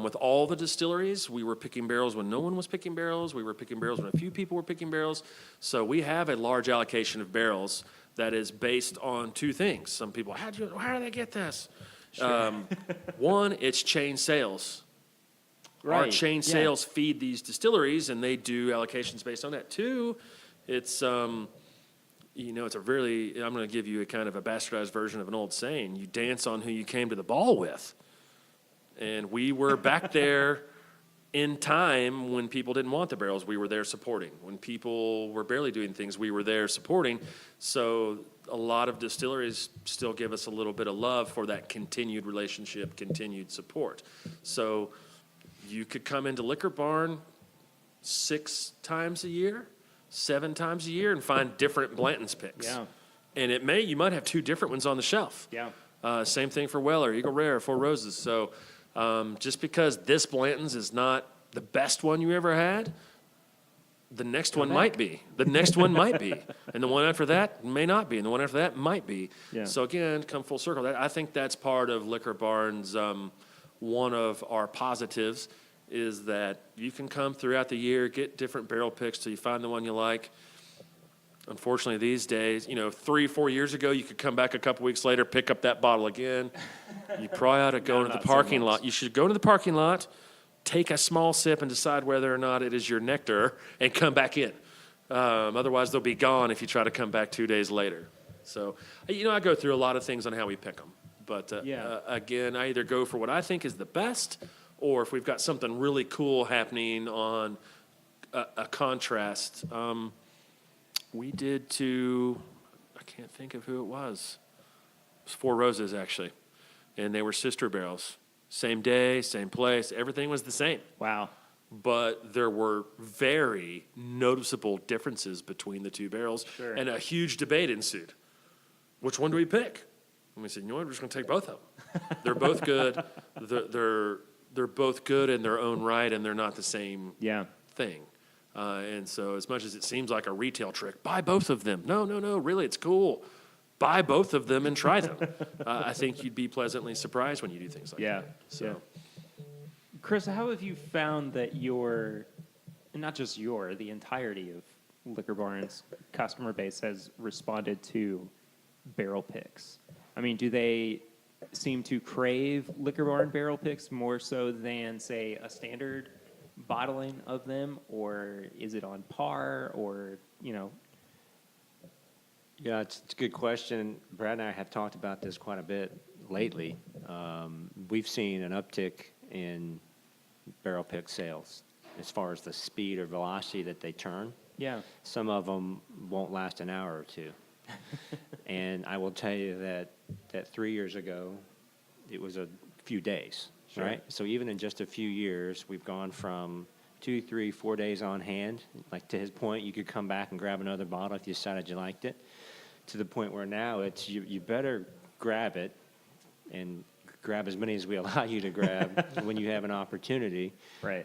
With all the distilleries, we were picking barrels when no one was picking barrels. We were picking barrels when a few people were picking barrels. So we have a large allocation of barrels that is based on two things. Some people, how do they get this? One, it's chain sales. Our Right, chain yeah. sales feed these distilleries, and they do allocations based on that. Two, it's it's a really, I'm going to give you a kind of a bastardized version of an old saying. You dance on who you came to the ball with. And we were back there in time when people didn't want the barrels. We were there supporting. When people were barely doing things, we were there supporting. So a lot of distilleries still give us a little bit of love for that continued relationship, continued support. So you could come into Liqour Barn 6 times a year, 7 times a year, and find different Blanton's picks. Yeah. And you might have 2 different ones on the shelf. Yeah. Same thing for Weller, Eagle Rare, Four Roses. So just because this Blanton's is not the best one you ever had, the next one might be. The next one might be. And the one after that may not be. And the one after that might be. Yeah. So again, come full circle. I think that's part of Liqour Barn's, one of our positives is that you can come throughout the year, get different barrel picks till you find the one you like. Unfortunately, these days, 3-4 years ago, you could come back a couple weeks later, pick up that bottle again. You probably ought to go into the not so parking much. lot. You should go into the parking lot, take a small sip, and decide whether or not it is your nectar, and come back in. Otherwise, they'll be gone if you try to come back 2 days later. So, I go through a lot of things on how we pick them. But again, I either go for what I think is the best, or if we've got something really cool happening on a contrast. We did I can't think of who it was. It was Four Roses, actually. And they were sister barrels. Same day, same place. Everything was the same. Wow. But there were very noticeable differences between the 2 barrels. Sure. And a huge debate ensued. Which one do we pick? And we said, you know what, we're just going to take both of them. They're both good. They're both good in their own right, and they're not the same Yeah. thing. And so as much as it seems like a retail trick, buy both of them. No, really, it's cool. Buy both of them and try them. I think you'd be pleasantly surprised when you do things like Yeah. that. So, Chris, how have you found that not just the entirety of Liqour Barn's customer base has responded to barrel picks? I mean, do they seem to crave Liqour Barn barrel picks more so than, say, a standard bottling of them, or is it on par, or, Yeah, it's a good question. Brad and I have talked about this quite a bit lately. We've seen an uptick in barrel pick sales as far as the speed or velocity that they turn. Yeah. Some of them won't last an hour or 2. And I will tell you that 3 years ago, it was a few days, Sure. right? So even in just a few years, we've gone from 2, 3, 4 days on hand. Like to his point, you could come back and grab another bottle if you decided you liked it, to the point where now it's you better grab it and grab as many as we allow you to grab when you have an opportunity, Right.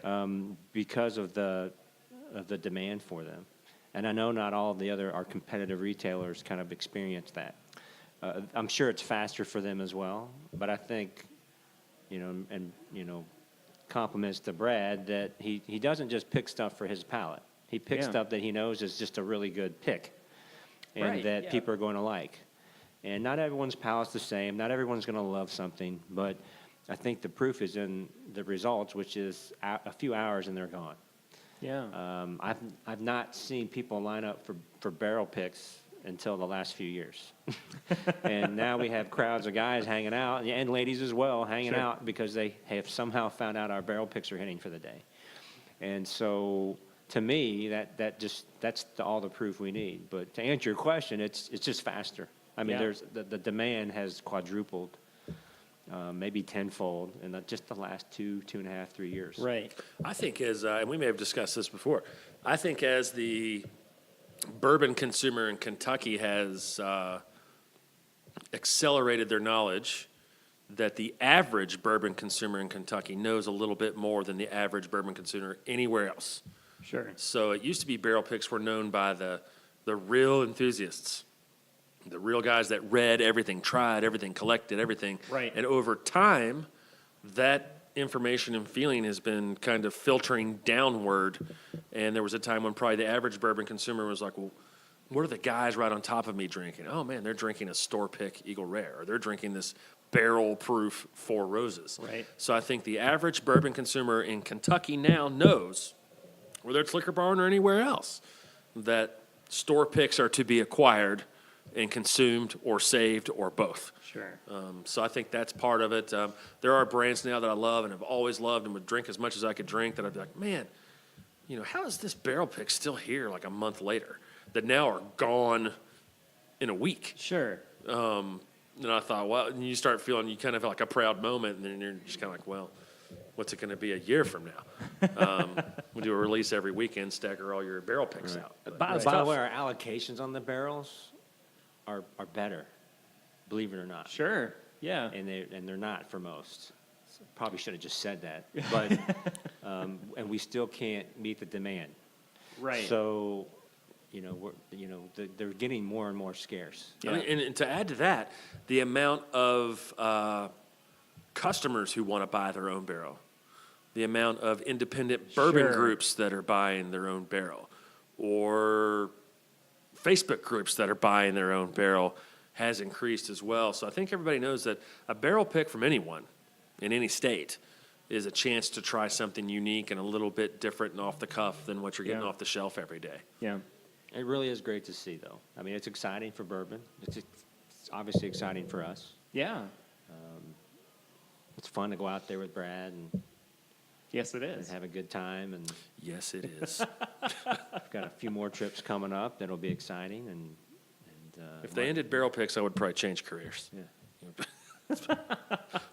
because of the demand for them. And I know not all of our competitive retailers kind of experience that. I'm sure it's faster for them as well, but I think, compliments to Brad that he doesn't just pick stuff for his palate. He picks Yeah. stuff that he knows is just a really good pick and Right, that yeah. people are going to like. And not everyone's palate's the same. Not everyone's going to love something, but I think the proof is in the results, which is a few hours and they're gone. Yeah. I've not seen people line up for barrel picks until the last few years. And now we have crowds of guys hanging out, and ladies as well, hanging Sure. out because they have somehow found out our barrel picks are hitting for the day. And so to me, that's all the proof we need. But to answer your question, it's just faster. I mean, Yeah. there's the demand has quadrupled, maybe tenfold in just the last 2.5, 3 years. Right. I think and we may have discussed this before, I think as the bourbon consumer in Kentucky has accelerated their knowledge, that the average bourbon consumer in Kentucky knows a little bit more than the average bourbon consumer anywhere else. Sure. So it used to be barrel picks were known by the real enthusiasts. the real guys that read everything, tried everything, collected everything. Right. And over time, that information and feeling has been kind of filtering downward. And there was a time when probably the average bourbon consumer was like, well, what are the guys right on top of me drinking? Oh, man, they're drinking a store pick Eagle Rare, or they're drinking this barrel proof Four Roses. Right. So I think the average bourbon consumer in Kentucky now knows, whether it's Liqour Barn or anywhere else, that store picks are to be acquired and consumed or saved or both. Sure. So I think that's part of it. There are brands now that I love and have always loved and would drink as much as I could drink that I'd be like, man, how is this barrel pick still here like a month later? That now are gone in a week. Sure. And I thought, well, and you start feeling, you kind of feel like a proud moment, and then you're just kind of like, well, what's it going to be a year from now? We do a release every weekend, stagger all your barrel picks out. But By it's the tough. way, our allocations on the barrels are better, believe it or not. Sure. Yeah. And they're not for most. Probably should have just said that. But and we still can't meet the demand. Right. So, they're getting more and more scarce. I mean, and to add to that, the amount of customers who want to buy their own barrel, the amount of independent bourbon Sure. groups that are buying their own barrel, or Facebook groups that are buying their own barrel has increased as well. So I think everybody knows that a barrel pick from anyone in any state is a chance to try something unique and a little bit different and off the cuff than what you're getting Yeah. off the shelf every day. Yeah. It really is great to see, though. I mean, it's exciting for bourbon. It's obviously exciting for us. Yeah. It's fun to go out there with Brad and Yes, it is. have a good time. And Yes, it is. we've got a few more trips coming up that'll be exciting. And If they ended barrel picks, I would probably change careers. yeah.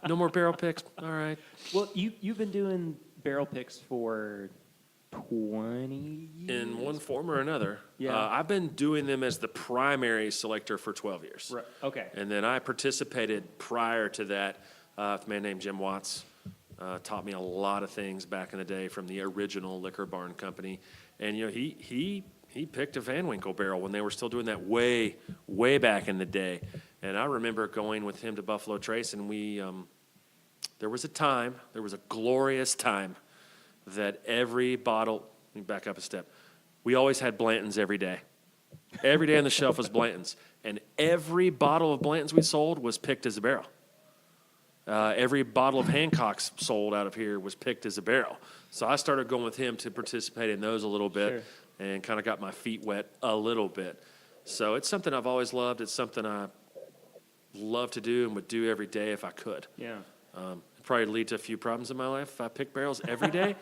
No more barrel picks. All right. Well, you've been doing barrel picks for 20 years? In one form or another. Yeah. I've been doing them as the primary selector for 12 years. Right. Okay. And then I participated prior to that with a man named Jim Watts. Taught me a lot of things back in the day from the original Liqour Barn company. And, he picked a Van Winkle barrel when they were still doing that way, way back in the day. And I remember going with him to Buffalo Trace, and there was a glorious time that every bottle, let me back up a step. We always had Blantons every day. Every day on the shelf was Blantons. And every bottle of Blantons we sold was picked as a barrel. Every bottle of Hancock's sold out of here was picked as a barrel. So I started going with him to participate in those a little bit and kind of got my feet wet a little bit. So it's something I've always loved. It's something I love to do and would do every day if I could. Yeah. It'd probably lead to a few problems in my life if I pick barrels every day.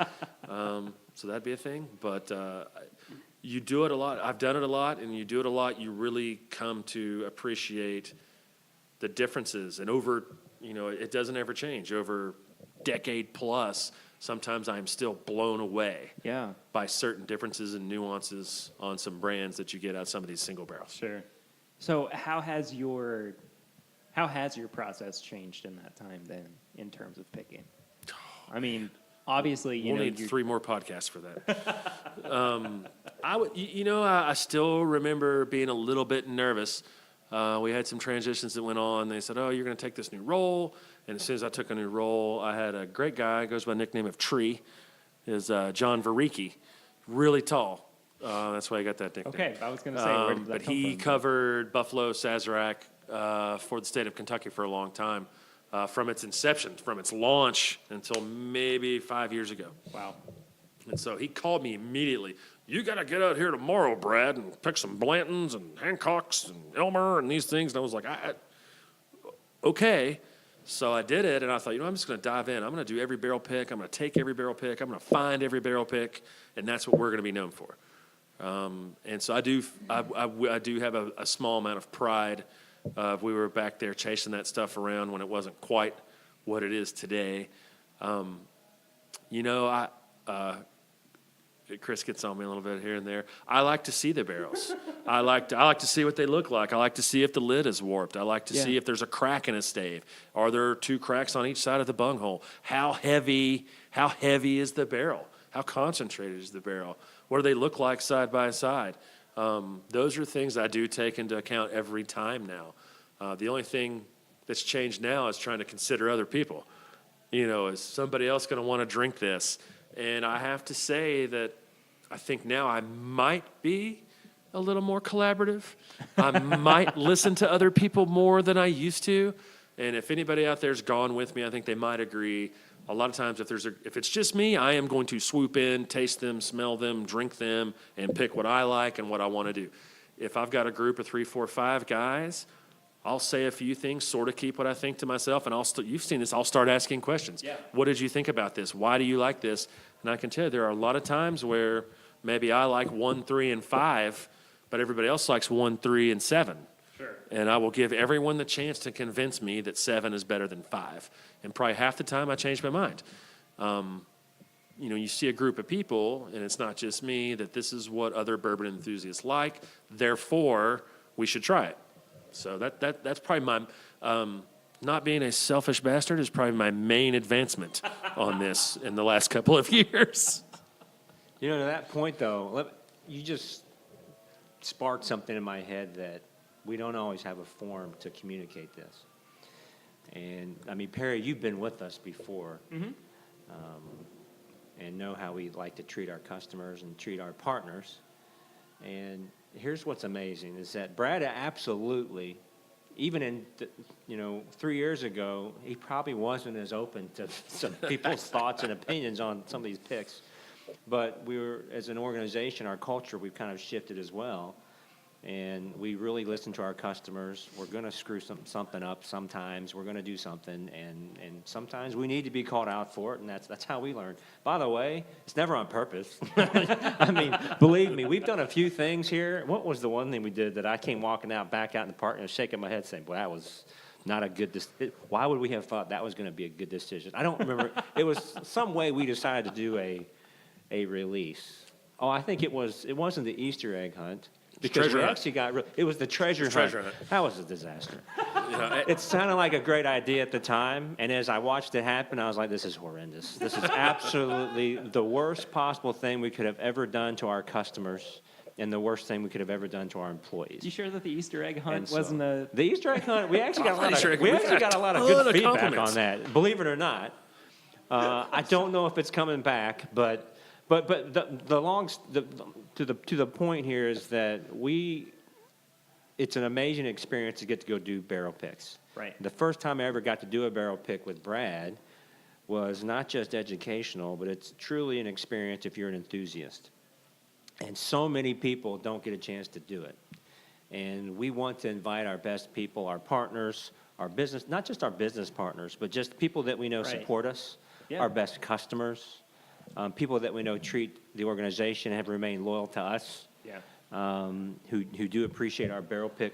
So that'd be a thing. But you do it a lot. I've done it a lot, and you do it a lot, you really come to appreciate the differences. And over, it doesn't ever change. Over decade plus, sometimes I'm still blown away Yeah. by certain differences and nuances on some brands that you get out of some of these single barrels. Sure. So how has your process changed in that time then, in terms of picking? I mean, obviously, We'll need 3 more podcasts for that. I still remember being a little bit nervous. We had some transitions that went on. They said, "Oh, you're going to take this new role." And as soon as I took a new role, I had a great guy, goes by the nickname of Tree, is John Varicki, really tall. That's why I got that nickname. Okay, I was going to say, where did that But come he from? covered Buffalo, Sazerac for the state of Kentucky for a long time, from its inception, from its launch until maybe 5 years ago. Wow. And so he called me immediately. "You got to get out here tomorrow, Brad, and pick some Blantons and Hancocks and Elmer and these things." And I was like, okay. So I did it, and I thought, I'm just going to dive in. I'm going to do every barrel pick. I'm going to take every barrel pick. I'm going to find every barrel pick, and that's what we're going to be known for. And so I do have a small amount of pride. We were back there chasing that stuff around when it wasn't quite what it is today. Chris gets on me a little bit here and there. I like to see the barrels. I like to see what they look like. I like to see if the lid is warped. I like to see if there's a crack in a stave. Are there 2 cracks on each side of the bunghole? How heavy is the barrel? How concentrated is the barrel? What do they look like side by side? Those are things I do take into account every time now. The only thing that's changed now is trying to consider other people. Is somebody else going to want to drink this? And I have to say that I think now I might be a little more collaborative. I might listen to other people more than I used to. And if anybody out there's gone with me, I think they might agree. A lot of times if it's just me, I am going to swoop in, taste them, smell them, drink them, and pick what I like and what I want to do. If I've got a group of 3, 4, 5 guys, I'll say a few things, sort of keep what I think to myself, and you've seen this, I'll start asking questions. Yeah. What did you think about this? Why do you like this? And I can tell you there are a lot of times where maybe I like 1, 3, and 5, but everybody else likes 1, 3, and 7. Sure. And I will give everyone the chance to convince me that 7 is better than 5. And probably half the time I change my mind. You see a group of people, and it's not just me, that this is what other bourbon enthusiasts like. Therefore, we should try it. So that's probably my, not being a selfish bastard is probably my main advancement on this in the last couple of years. To that point, though, you just sparked something in my head that we don't always have a forum to communicate this. And, Perry, you've been with us before, and know how we like to treat our customers and treat our partners. And here's what's amazing is that Brad absolutely, even in 3 years ago, he probably wasn't as open to some people's thoughts and opinions on some of these picks. But as an organization, our culture, we've kind of shifted as well. And we really listen to our customers. We're going to screw something up sometimes. We're going to do something, and sometimes we need to be called out for it, and that's how we learn. By the way, it's never on purpose. Believe me, we've done a few things here. What was the one thing we did that I came walking back out in the park and shaking my head saying, well, that was not a good decision. Why would we have thought that was going to be a good decision? I don't remember. It was some way we decided to do a release. Oh, I think it wasn't the Easter egg hunt. Because we actually it was the treasure hunt. That was a disaster. It sounded like a great idea at the time, and as I watched it happen, I was like, this is horrendous. This is absolutely the worst possible thing we could have ever done to our customers, and the worst thing we could have ever done to our employees. You sure that the Easter egg hunt wasn't a... The Easter egg hunt, we actually got a lot of good feedback on that, believe it or not. I don't know if it's coming back, but to the point here is that it's an amazing experience to get to go do barrel picks. Right. The first time I ever got to do a barrel pick with Brad was not just educational, but it's truly an experience if you're an enthusiast. And so many people don't get a chance to do it. And we want to invite our best people, our partners, our business, not just our business partners, but just people that we know support us, our best customers. People that we know treat the organization and have remained loyal to us, who do appreciate our barrel pick,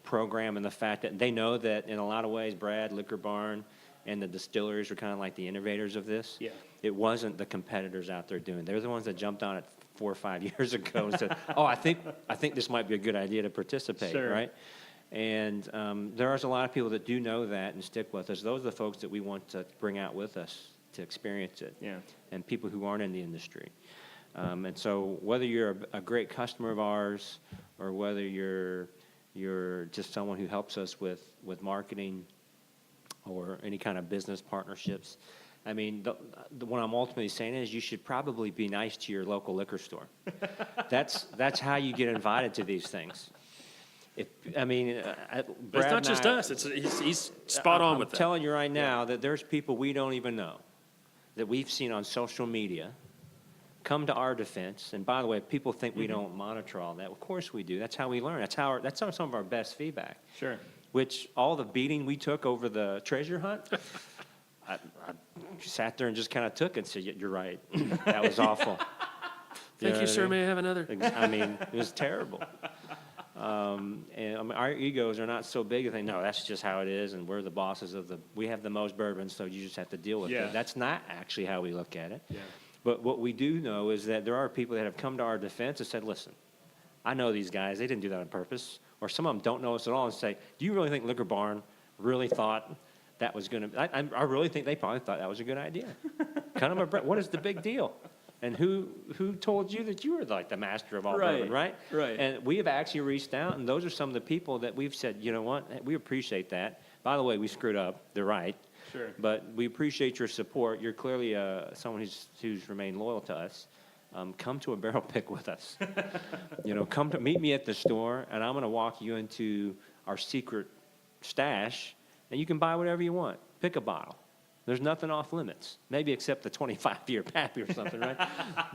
program, and the fact that they know that in a lot of ways, Brad, Liqour Barn, and the distilleries are kind of like the innovators of this. Yeah. It wasn't the competitors out there doing it. They're the ones that jumped on it 4 or 5 years ago and said, "Oh, I think this might be a good idea to participate." Sure. Right? And there are a lot of people that do know that and stick with us. Those are the folks that we want to bring out with us to experience it, and people who aren't in the industry. And so whether you're a great customer of ours or whether you're just someone who helps us with marketing or any kind of business partnerships, what I'm ultimately saying is you should probably be nice to your local liquor store. That's how you get invited to these things. But it's not just us. He's spot on with that. I'm telling you right now that there's people we don't even know that we've seen on social media come to our defense. And by the way, people think we don't monitor all that. Of course we do. That's how we learn. That's some of our best feedback. Sure. Which all the beating we took over the treasure hunt, I sat there and just kind of took it and said, "You're right. That was awful." Thank you, sir. May I have another? It was terrible. Our egos are not so big. They think, no, that's just how it is, and we're the bosses we have the most bourbon, so you just have to deal with it. That's not actually how we look at it. Yeah. But what we do know is that there are people that have come to our defense and said, listen, I know these guys. They didn't do that on purpose. Or some of them don't know us at all and say, do you really think Liqour Barn really thought that was going to – I really think they probably thought that was a good idea. What is the big deal? And who told you that you were like the master of all bourbon, right? Right. And we have actually reached out, and those are some of the people that we've said, you know what, we appreciate that. By the way, we screwed up. They're right. Sure. But we appreciate your support. You're clearly someone who's remained loyal to us. Come to a barrel pick with us. Come to meet me at the store, and I'm going to walk you into our secret stash, and you can buy whatever you want. Pick a bottle. There's nothing off limits, maybe except the 25-year Pappy or something, right?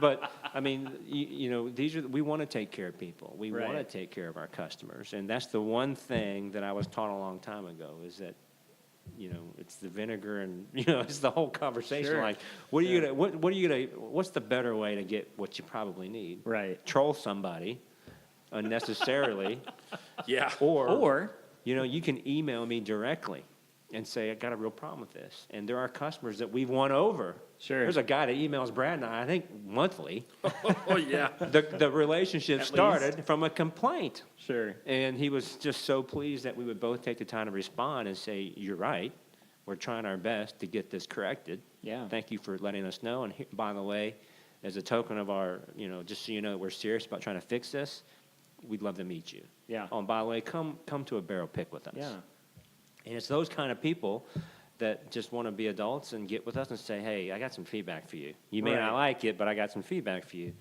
But I mean, we want to take care of people. We want to take care of our customers, and that's the one thing that I was taught a long time ago is that, it's the vinegar and it's the whole conversation. Sure. Like, what's the better way to get what you probably need? Right. Troll somebody unnecessarily. Yeah. Or You can email me directly and say, I got a real problem with this. And there are customers that we've won over. Sure. There's a guy that emails Brad and I think, monthly. Oh, yeah. The relationship At started least. from a complaint. Sure. And he was just so pleased that we would both take the time to respond and say, you're right. We're trying our best to get this corrected. Yeah. Thank you for letting us know. And by the way, as a token of our, just so you know, we're serious about trying to fix this, we'd love to meet you. Yeah. Oh, and by the way, come to a barrel pick with us. Yeah. And it's those kind of people that just want to be adults and get with us and say, hey, I got some feedback for you. You may not like it, but I got some feedback for you.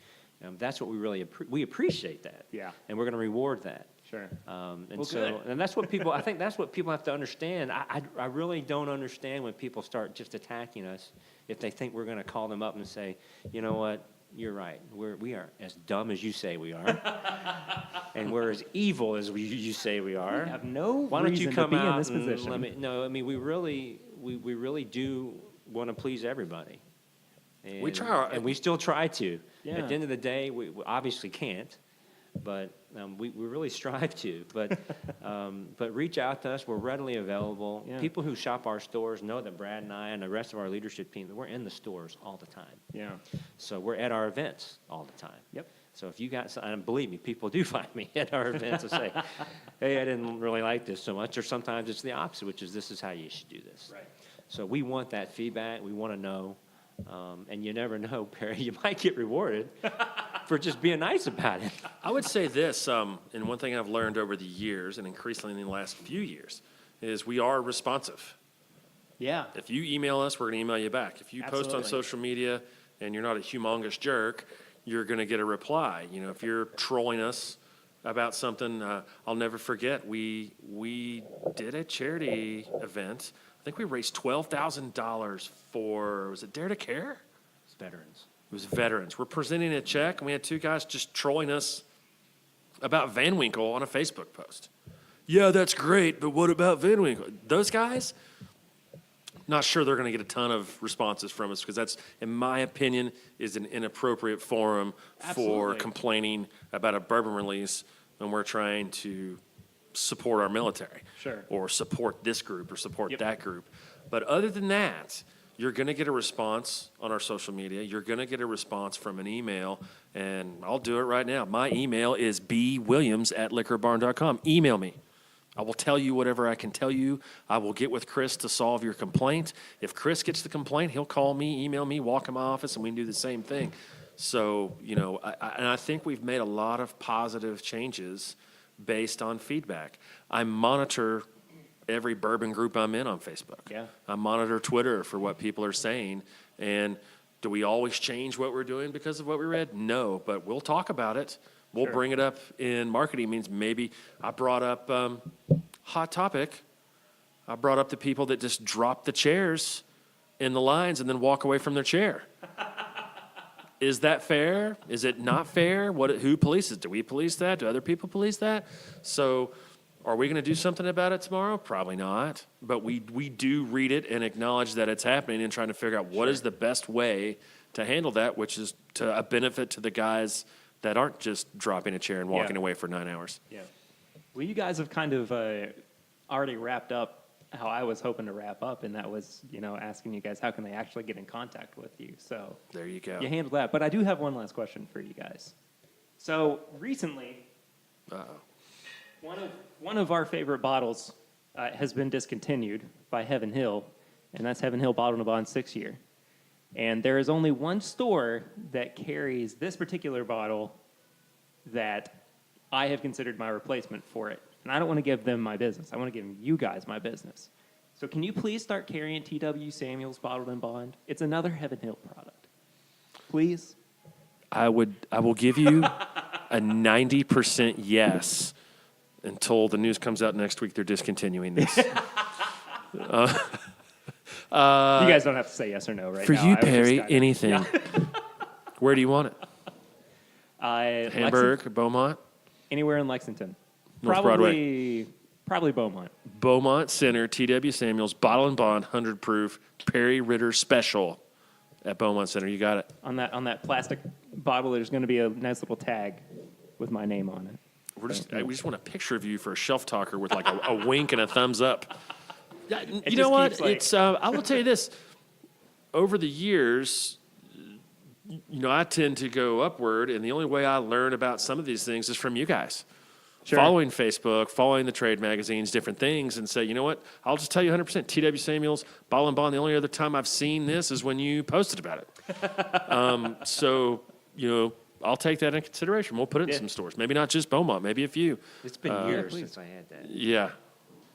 That's what we really we appreciate that. Yeah. And we're going to reward that. Sure. And that's what people, I think that's what people have to understand. I really don't understand when people start just attacking us if they think we're going to call them up and say, you know what, you're right. We are as dumb as you say we are. And we're as evil as you say we are. We have no Why don't you reason come to be in out this and position. we really do want to please everybody. And, We try and we still try to. Yeah. At the end of the day, we obviously can't, but we really strive to. But reach out to us. We're readily available. Yeah. People who shop our stores know that Brad and I and the rest of our leadership team, we're in the stores all the time. Yeah. So we're at our events all the time. Yep. So if you got some, and believe me, people do find me at our events and say, hey, I didn't really like this so much. Or sometimes it's the opposite, which is this is how you should do this. Right. So we want that feedback. We want to know. And you never know, Perry, you might get rewarded for just being nice about it. I would say this, and one thing I've learned over the years, and increasingly in the last few years, is we are responsive. Yeah. If you email us, we're going to email you back. If you post on Absolutely. social media and you're not a humongous jerk, you're going to get a reply. If you're trolling us about something, I'll never forget. We did a charity event. I think we raised $12,000 for, was it Dare to Care? It's veterans. It was veterans. We're presenting a check, and we had two guys just trolling us about Van Winkle on a Facebook post. Yeah, that's great, but what about Van Winkle? Those guys, not sure they're going to get a ton of responses from us because that's, in my opinion, is an inappropriate forum for Absolutely. complaining about a bourbon release when we're trying to support our military. Sure. Or support this group or support Yep. that group. But other than that, you're going to get a response on our social media. You're going to get a response from an email, and I'll do it right now. My email is bwilliams@liqourbarn.com. Email me. I will tell you whatever I can tell you. I will get with Chris to solve your complaint. If Chris gets the complaint, he'll call me, email me, walk in my office, and we can do the same thing. So, I think we've made a lot of positive changes based on feedback. I monitor every bourbon group I'm in on Facebook. Yeah. I monitor Twitter for what people are saying. And do we always change what we're doing because of what we read? No, but we'll talk about it. We'll Sure. bring it up in marketing means maybe I brought up Hot Topic. I brought up the people that just drop the chairs in the lines and then walk away from their chair. Is that fair? Is it not fair? Who polices? Do we police that? Do other people police that? So are we going to do something about it tomorrow? Probably not. But we do read it and acknowledge that it's happening and trying to figure out what is the best way to handle that, which is to a benefit to the guys that aren't just dropping a chair and walking Yeah. away for 9 hours. Yeah. Well, you guys have kind of already wrapped up how I was hoping to wrap up, and that was, asking you guys how can they actually get in contact with you. So There you go. you handled that. But I do have one last question for you guys. So recently, Uh-oh. one of our favorite bottles has been discontinued by Heaven Hill, and that's Heaven Hill Bottled and Bond 6 Year. And there is only one store that carries this particular bottle that I have considered my replacement for it. And I don't want to give them my business. I want to give you guys my business. So can you please start carrying T.W. Samuel's Bottled and Bond? It's another Heaven Hill product. Please? I will give you a 90% yes until the news comes out next week they're discontinuing this. You guys don't have to say yes or no right For now. you, I was just Perry, kinda- anything. Where do you want it? Hamburg, Beaumont? Anywhere in Lexington. North Probably Beaumont. Beaumont Center, T.W. Samuels, Bottle and Bond, 100 proof, Perry Ritter Special at Beaumont Center. You got it. On that plastic bottle, there's going to be a nice little tag with my name on it. We just want a picture of you for a shelf talker with like a wink and a thumbs up. Yeah, you know what? keeps, like- It's I will tell you this. Over the years, I tend to go upward, and the only way I learn about some of these things is from you guys. Sure. Following Facebook, following the trade magazines, different things, and say, you know what? I'll just tell you 100%. T.W. Samuels, Bottle and Bond, the only other time I've seen this is when you posted about it. So, I'll take that in consideration. We'll put it in some stores. Maybe not just Beaumont, maybe a few. It's been years since I had that. Yeah.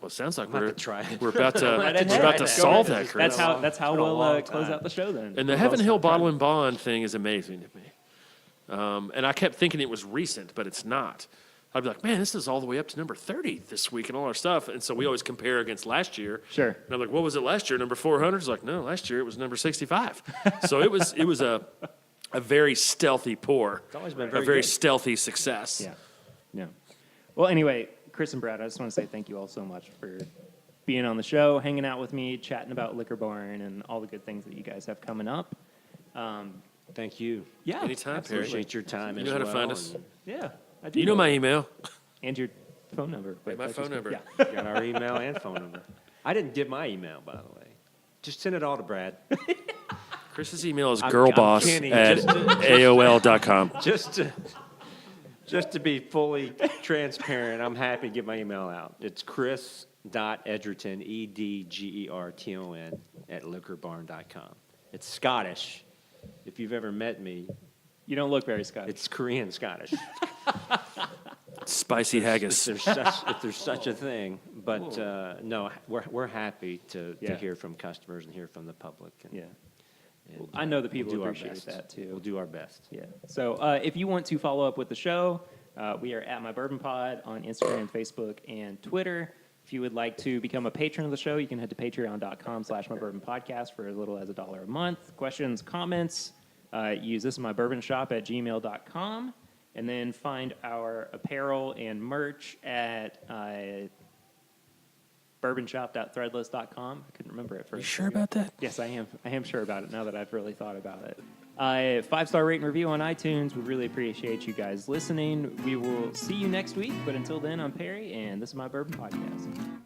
Well, it sounds like I'm gonna have to try it. we're about to, Right ahead. we're about to Go solve ahead. that, Chris. That's how It's been a we'll long close time. out the show then. And the Heaven Hill Bottle and Bond thing is amazing to me. And I kept thinking it was recent, but it's not. I'd be like, man, this is all the way up to number 30 this week and all our stuff. And so we always compare against last year. Sure. And I'm like, what was it last year? Number 400? It's like, no, last year it was number 65. So it was a very stealthy pour. It's always been a very very good. stealthy success. Yeah. Well, anyway, Chris and Brad, I just want to say thank you all so much for being on the show, hanging out with me, chatting about Liqour Barn and all the good things that you guys have coming up. Thank you. Yeah. Anytime, Perry. Appreciate your time You as know how to well, find us. and Yeah. I do You know my email. And your phone number. but my that's phone just- number. Yeah. Got our email and phone number. I didn't give my email, by the way. Just send it all to Brad. Chris's email is I'm girlboss kidding. at Just- AOL.com. Just to be fully transparent, I'm happy to give my email out. It's chris.edgerton, EDGERTON, at liquorbarn.com. It's Scottish. If you've ever met me, You don't look very Scottish. it's Korean Scottish. Spicy haggis. if there's such a thing. But no, we're happy to Yeah. hear from customers and hear from the public. And, Yeah. and, I know that people we'll do our appreciate best. that, too. We'll do our best. Yeah. So if you want to follow up with the show, we are at My Bourbon Pod on Instagram, Facebook, and Twitter. If you would like to become a patron of the show, you can head to patreon.com/mybourbonpodcast for as little as $1 a month. Questions, comments, use this in my bourbon shop at gmail.com. And then find our apparel and merch at bourbonshop.threadless.com. I couldn't remember it first. You sure about that? Yes, I am. I am sure about it now that I've really thought about it. 5-star rate and review on iTunes. We really appreciate you guys listening. We will see you next week. But until then, I'm Perry, and this is My Bourbon Podcast.